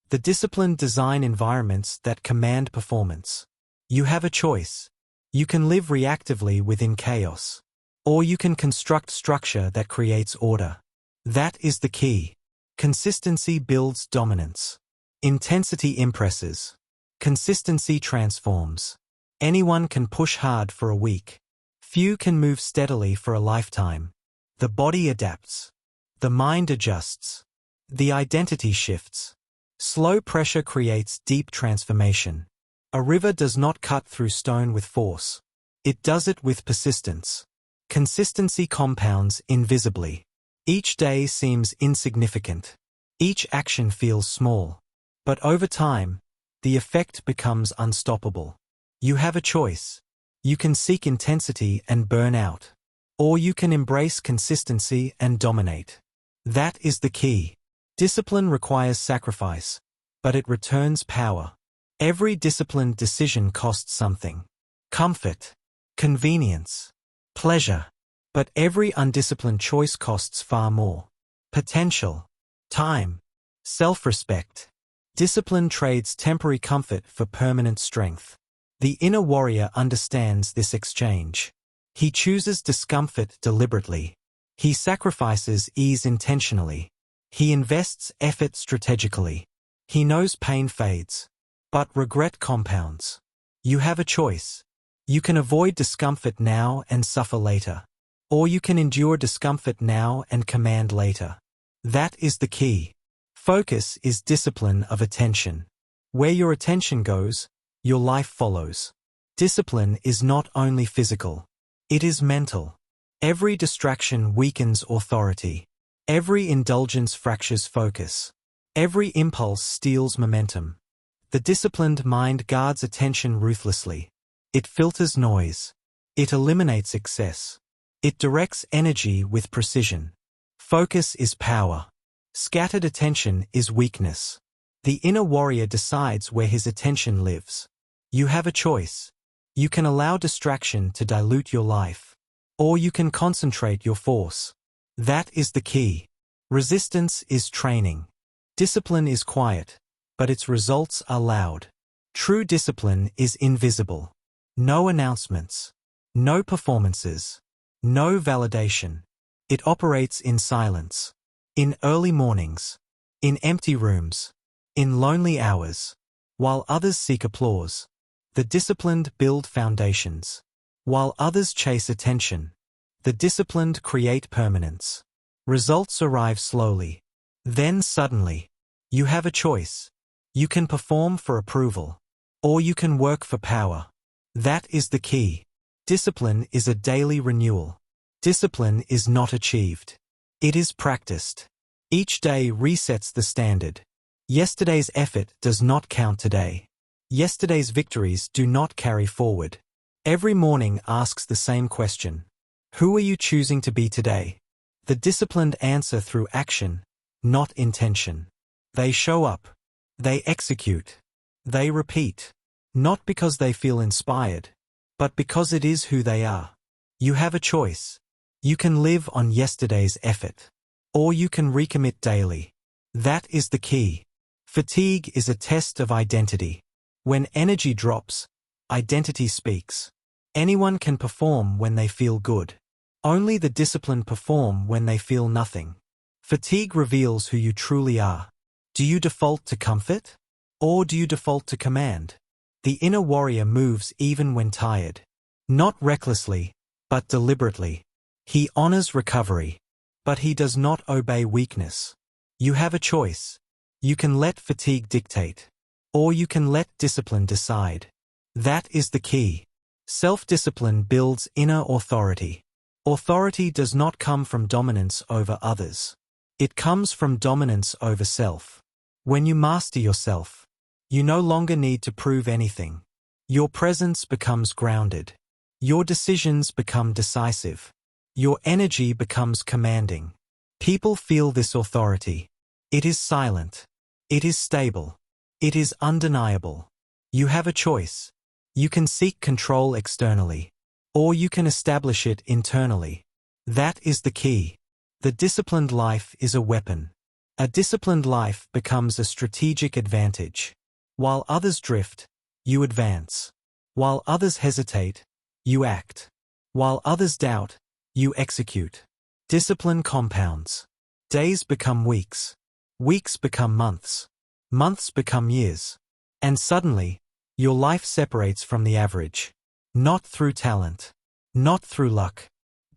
The disciplined design environments that command performance. You have a choice. You can live reactively within chaos. or you can construct structure that creates order. That is the key. Consistency builds dominance. Intensity impresses. Consistency transforms. Anyone can push hard for a week. Few can move steadily for a lifetime. The body adapts. The mind adjusts. The identity shifts. Slow pressure creates deep transformation. A river does not cut through stone with force. It does it with persistence. Consistency compounds invisibly. Each day seems insignificant. Each action feels small. But over time, the effect becomes unstoppable. You have a choice. You can seek intensity and burn out. Or you can embrace consistency and dominate. That is the key. Discipline requires sacrifice, but it returns power. Every disciplined decision costs something. Comfort, convenience, pleasure. But every undisciplined choice costs far more. Potential, time, self-respect. Discipline trades temporary comfort for permanent strength. The inner warrior understands this exchange. He chooses discomfort deliberately. He sacrifices ease intentionally. He invests effort strategically. He knows pain fades, but regret compounds. You have a choice. You can avoid discomfort now and suffer later. Or you can endure discomfort now and command later. That is the key. Focus is discipline of attention. Where your attention goes, your life follows. Discipline is not only physical. It is mental. Every distraction weakens authority. Every indulgence fractures focus. Every impulse steals momentum. The disciplined mind guards attention ruthlessly. It filters noise. It eliminates excess. It directs energy with precision. Focus is power. Scattered attention is weakness. The inner warrior decides where his attention lives. You have a choice. You can allow distraction to dilute your life. Or you can concentrate your force. That is the key. Resistance is training. Discipline is quiet, but its results are loud. True discipline is invisible. No announcements. No performances. No validation. It operates in silence. In early mornings. In empty rooms. In lonely hours. While others seek applause. The disciplined build foundations. While others chase attention. The disciplined create permanence. Results arrive slowly. Then suddenly. You have a choice. You can perform for approval. Or you can work for power. That is the key. Discipline is a daily renewal. Discipline is not achieved. It is practiced. Each day resets the standard. Yesterday's effort does not count today. Yesterday's victories do not carry forward. Every morning asks the same question. Who are you choosing to be today? The disciplined answer through action, not intention. They show up. They execute. They repeat. Not because they feel inspired, but because it is who they are. You have a choice. You can live on yesterday's effort. Or you can recommit daily. That is the key. Fatigue is a test of identity. When energy drops, identity speaks. Anyone can perform when they feel good. Only the disciplined perform when they feel nothing. Fatigue reveals who you truly are. Do you default to comfort? Or do you default to command? The inner warrior moves even when tired. Not recklessly, but deliberately. He honors recovery. But he does not obey weakness. You have a choice. You can let fatigue dictate. Or you can let discipline decide. That is the key. Self-discipline builds inner authority. Authority does not come from dominance over others. It comes from dominance over self. When you master yourself, you no longer need to prove anything. Your presence becomes grounded. Your decisions become decisive. Your energy becomes commanding. People feel this authority. It is silent. It is stable. It is undeniable. You have a choice. You can seek control externally. Or you can establish it internally. That is the key. The disciplined life is a weapon. A disciplined life becomes a strategic advantage. While others drift, you advance. While others hesitate, you act. While others doubt, You execute. Discipline compounds. Days become weeks. Weeks become months. Months become years. And suddenly, your life separates from the average. Not through talent. Not through luck.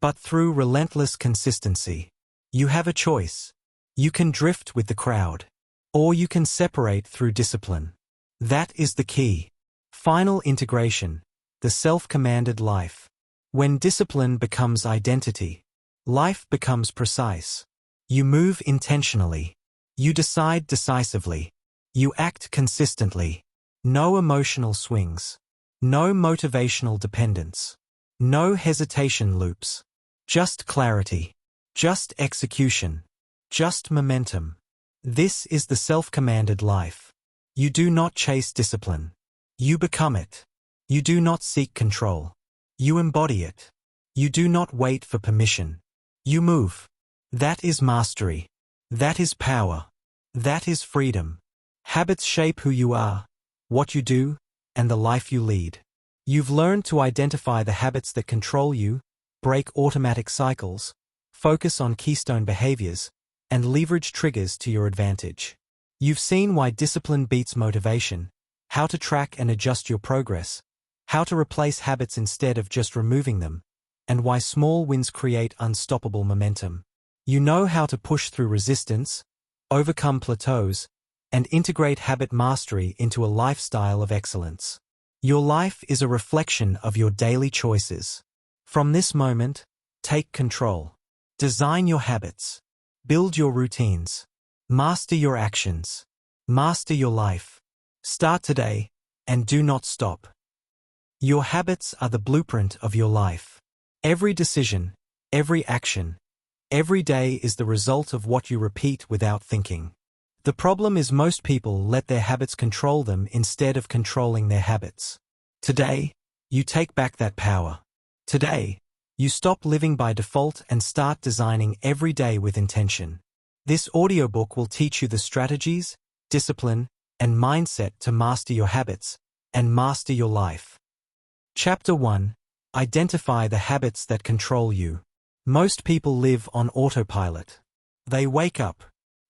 But through relentless consistency. You have a choice. You can drift with the crowd. Or you can separate through discipline. That is the key. Final integration. The self-commanded life. When discipline becomes identity, life becomes precise. You move intentionally. You decide decisively. You act consistently. No emotional swings. No motivational dependence. No hesitation loops. Just clarity. Just execution. Just momentum. This is the self-commanded life. You do not chase discipline. You become it. You do not seek control. You embody it. You do not wait for permission. You move. That is mastery. That is power. That is freedom. Habits shape who you are, what you do, and the life you lead. You've learned to identify the habits that control you, break automatic cycles, focus on keystone behaviors, and leverage triggers to your advantage. You've seen why discipline beats motivation, how to track and adjust your progress, how to replace habits instead of just removing them, and why small wins create unstoppable momentum. You know how to push through resistance, overcome plateaus, and integrate habit mastery into a lifestyle of excellence. Your life is a reflection of your daily choices. From this moment, take control. Design your habits. Build your routines. Master your actions. Master your life. Start today, and do not stop. Your habits are the blueprint of your life. Every decision, every action, every day is the result of what you repeat without thinking. The problem is most people let their habits control them instead of controlling their habits. Today, you take back that power. Today, you stop living by default and start designing every day with intention. This audiobook will teach you the strategies, discipline, and mindset to master your habits and master your life. Chapter 1. Identify the habits that control you. Most people live on autopilot. They wake up.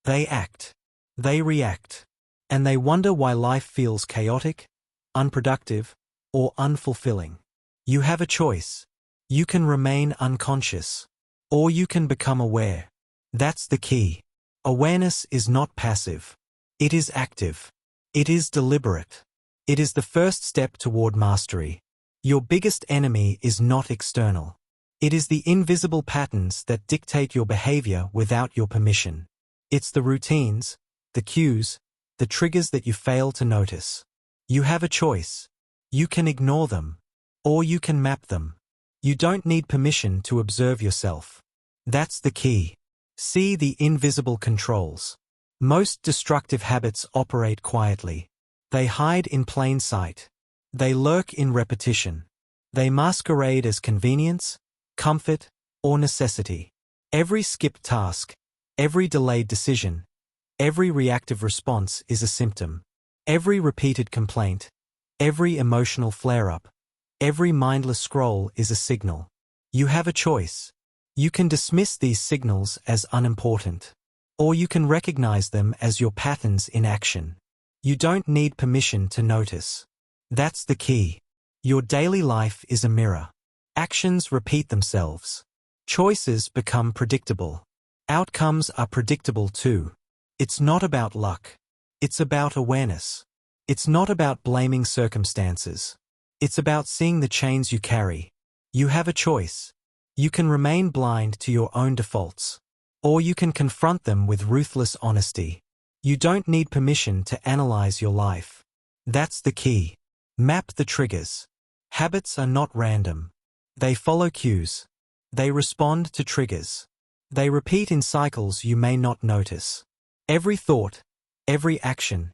They act. They react. And they wonder why life feels chaotic, unproductive, or unfulfilling. You have a choice. You can remain unconscious. Or you can become aware. That's the key. Awareness is not passive. It is active. It is deliberate. It is the first step toward mastery. Your biggest enemy is not external. It is the invisible patterns that dictate your behavior without your permission. It's the routines, the cues, the triggers that you fail to notice. You have a choice. You can ignore them, or you can map them. You don't need permission to observe yourself. That's the key. See the invisible controls. Most destructive habits operate quietly. They hide in plain sight. They lurk in repetition. They masquerade as convenience, comfort, or necessity. Every skipped task, every delayed decision, every reactive response is a symptom. Every repeated complaint, every emotional flare-up, every mindless scroll is a signal. You have a choice. You can dismiss these signals as unimportant. Or you can recognize them as your patterns in action. You don't need permission to notice. That's the key. Your daily life is a mirror. Actions repeat themselves. Choices become predictable. Outcomes are predictable too. It's not about luck. It's about awareness. It's not about blaming circumstances. It's about seeing the chains you carry. You have a choice. You can remain blind to your own defaults. Or you can confront them with ruthless honesty. You don't need permission to analyze your life. That's the key. Map the triggers. Habits are not random. They follow cues. They respond to triggers. They repeat in cycles you may not notice. Every thought, every action,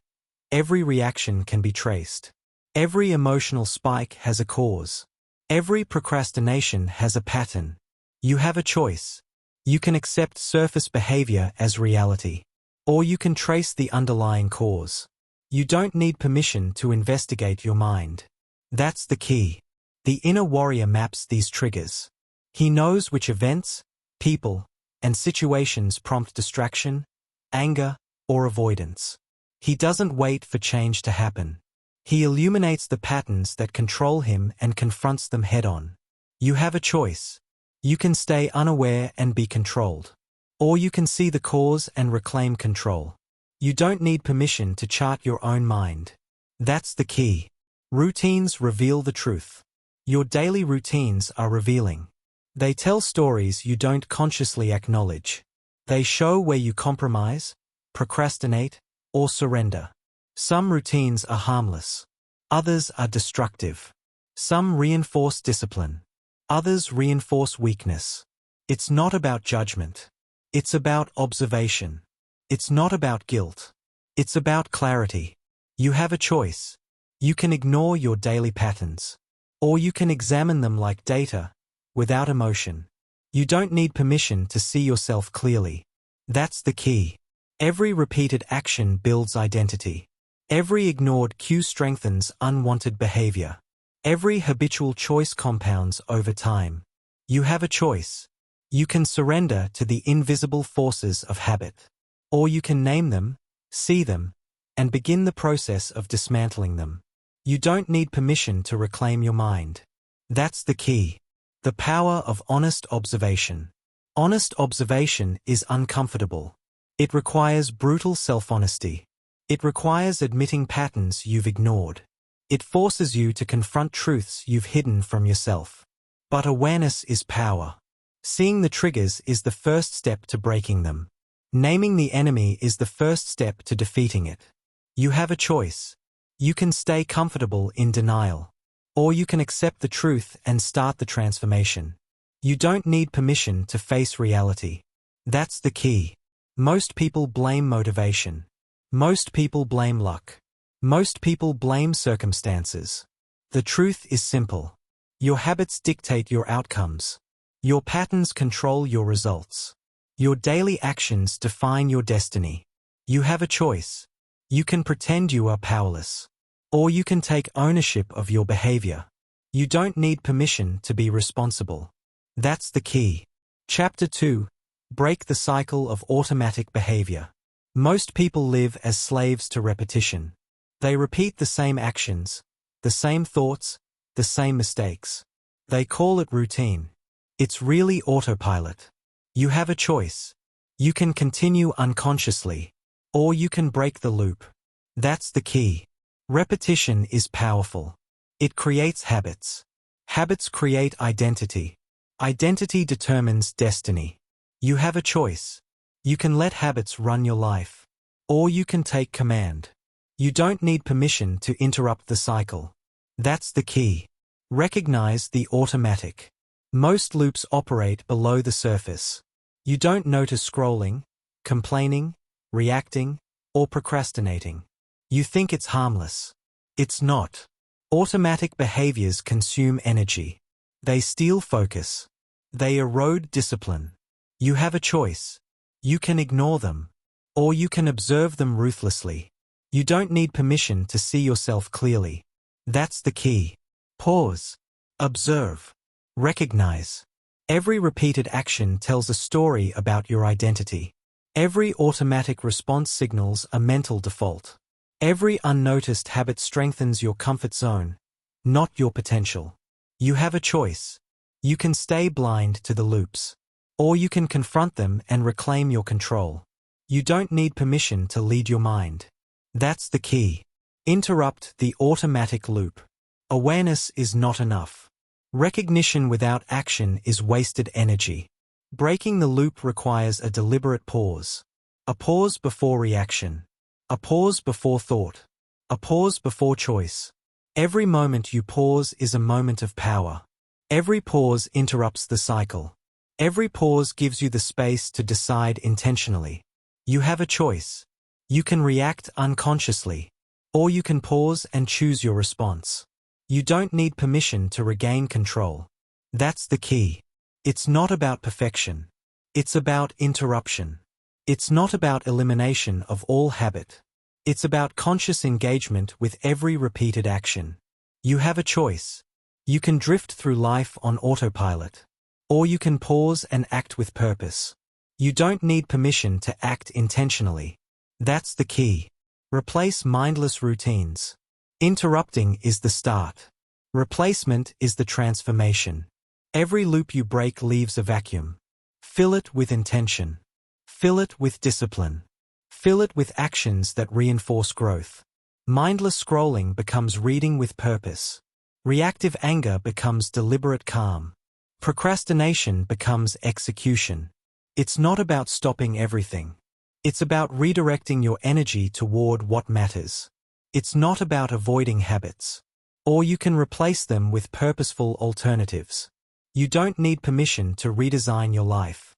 every reaction can be traced. Every emotional spike has a cause. Every procrastination has a pattern. You have a choice. You can accept surface behavior as reality. Or you can trace the underlying cause. You don't need permission to investigate your mind. That's the key. The inner warrior maps these triggers. He knows which events, people, and situations prompt distraction, anger, or avoidance. He doesn't wait for change to happen. He illuminates the patterns that control him and confronts them head-on. You have a choice. You can stay unaware and be controlled. Or you can see the cause and reclaim control. You don't need permission to chart your own mind. That's the key. Routines reveal the truth. Your daily routines are revealing. They tell stories you don't consciously acknowledge. They show where you compromise, procrastinate, or surrender. Some routines are harmless. Others are destructive. Some reinforce discipline. Others reinforce weakness. It's not about judgment. It's about observation. It's not about guilt. It's about clarity. You have a choice. You can ignore your daily patterns. Or you can examine them like data, without emotion. You don't need permission to see yourself clearly. That's the key. Every repeated action builds identity. Every ignored cue strengthens unwanted behavior. Every habitual choice compounds over time. You have a choice. You can surrender to the invisible forces of habit. Or you can name them, see them, and begin the process of dismantling them. You don't need permission to reclaim your mind. That's the key. The power of honest observation. Honest observation is uncomfortable. It requires brutal self-honesty. It requires admitting patterns you've ignored. It forces you to confront truths you've hidden from yourself. But awareness is power. Seeing the triggers is the first step to breaking them. Naming the enemy is the first step to defeating it. You have a choice. You can stay comfortable in denial. Or you can accept the truth and start the transformation. You don't need permission to face reality. That's the key. Most people blame motivation. Most people blame luck. Most people blame circumstances. The truth is simple. Your habits dictate your outcomes. Your patterns control your results. Your daily actions define your destiny. You have a choice. You can pretend you are powerless. Or you can take ownership of your behavior. You don't need permission to be responsible. That's the key. Chapter 2. Break the cycle of automatic behavior. Most people live as slaves to repetition. They repeat the same actions, the same thoughts, the same mistakes. They call it routine. It's really autopilot. You have a choice. You can continue unconsciously, or you can break the loop. That's the key. Repetition is powerful. It creates habits. Habits create identity. Identity determines destiny. You have a choice. You can let habits run your life, or you can take command. You don't need permission to interrupt the cycle. That's the key. Recognize the automatic. Most loops operate below the surface. You don't notice scrolling, complaining, reacting, or procrastinating. You think it's harmless. It's not. Automatic behaviors consume energy. They steal focus. They erode discipline. You have a choice. You can ignore them, or you can observe them ruthlessly. You don't need permission to see yourself clearly. That's the key. Pause. Observe. Recognize. Every repeated action tells a story about your identity. Every automatic response signals a mental default. Every unnoticed habit strengthens your comfort zone, not your potential. You have a choice. You can stay blind to the loops, or you can confront them and reclaim your control. You don't need permission to lead your mind. That's the key. Interrupt the automatic loop. Awareness is not enough. Recognition without action is wasted energy. Breaking the loop requires a deliberate pause. A pause before reaction. A pause before thought. A pause before choice. Every moment you pause is a moment of power. Every pause interrupts the cycle. Every pause gives you the space to decide intentionally. You have a choice. You can react unconsciously, or you can pause and choose your response. You don't need permission to regain control. That's the key. It's not about perfection. It's about interruption. It's not about elimination of all habit. It's about conscious engagement with every repeated action. You have a choice. You can drift through life on autopilot, Or you can pause and act with purpose. You don't need permission to act intentionally. That's the key. Replace mindless routines. Interrupting is the start. Replacement is the transformation. Every loop you break leaves a vacuum. Fill it with intention. Fill it with discipline. Fill it with actions that reinforce growth. Mindless scrolling becomes reading with purpose. Reactive anger becomes deliberate calm. Procrastination becomes execution. It's not about stopping everything. It's about redirecting your energy toward what matters. It's not about avoiding habits. Or you can replace them with purposeful alternatives. You don't need permission to redesign your life.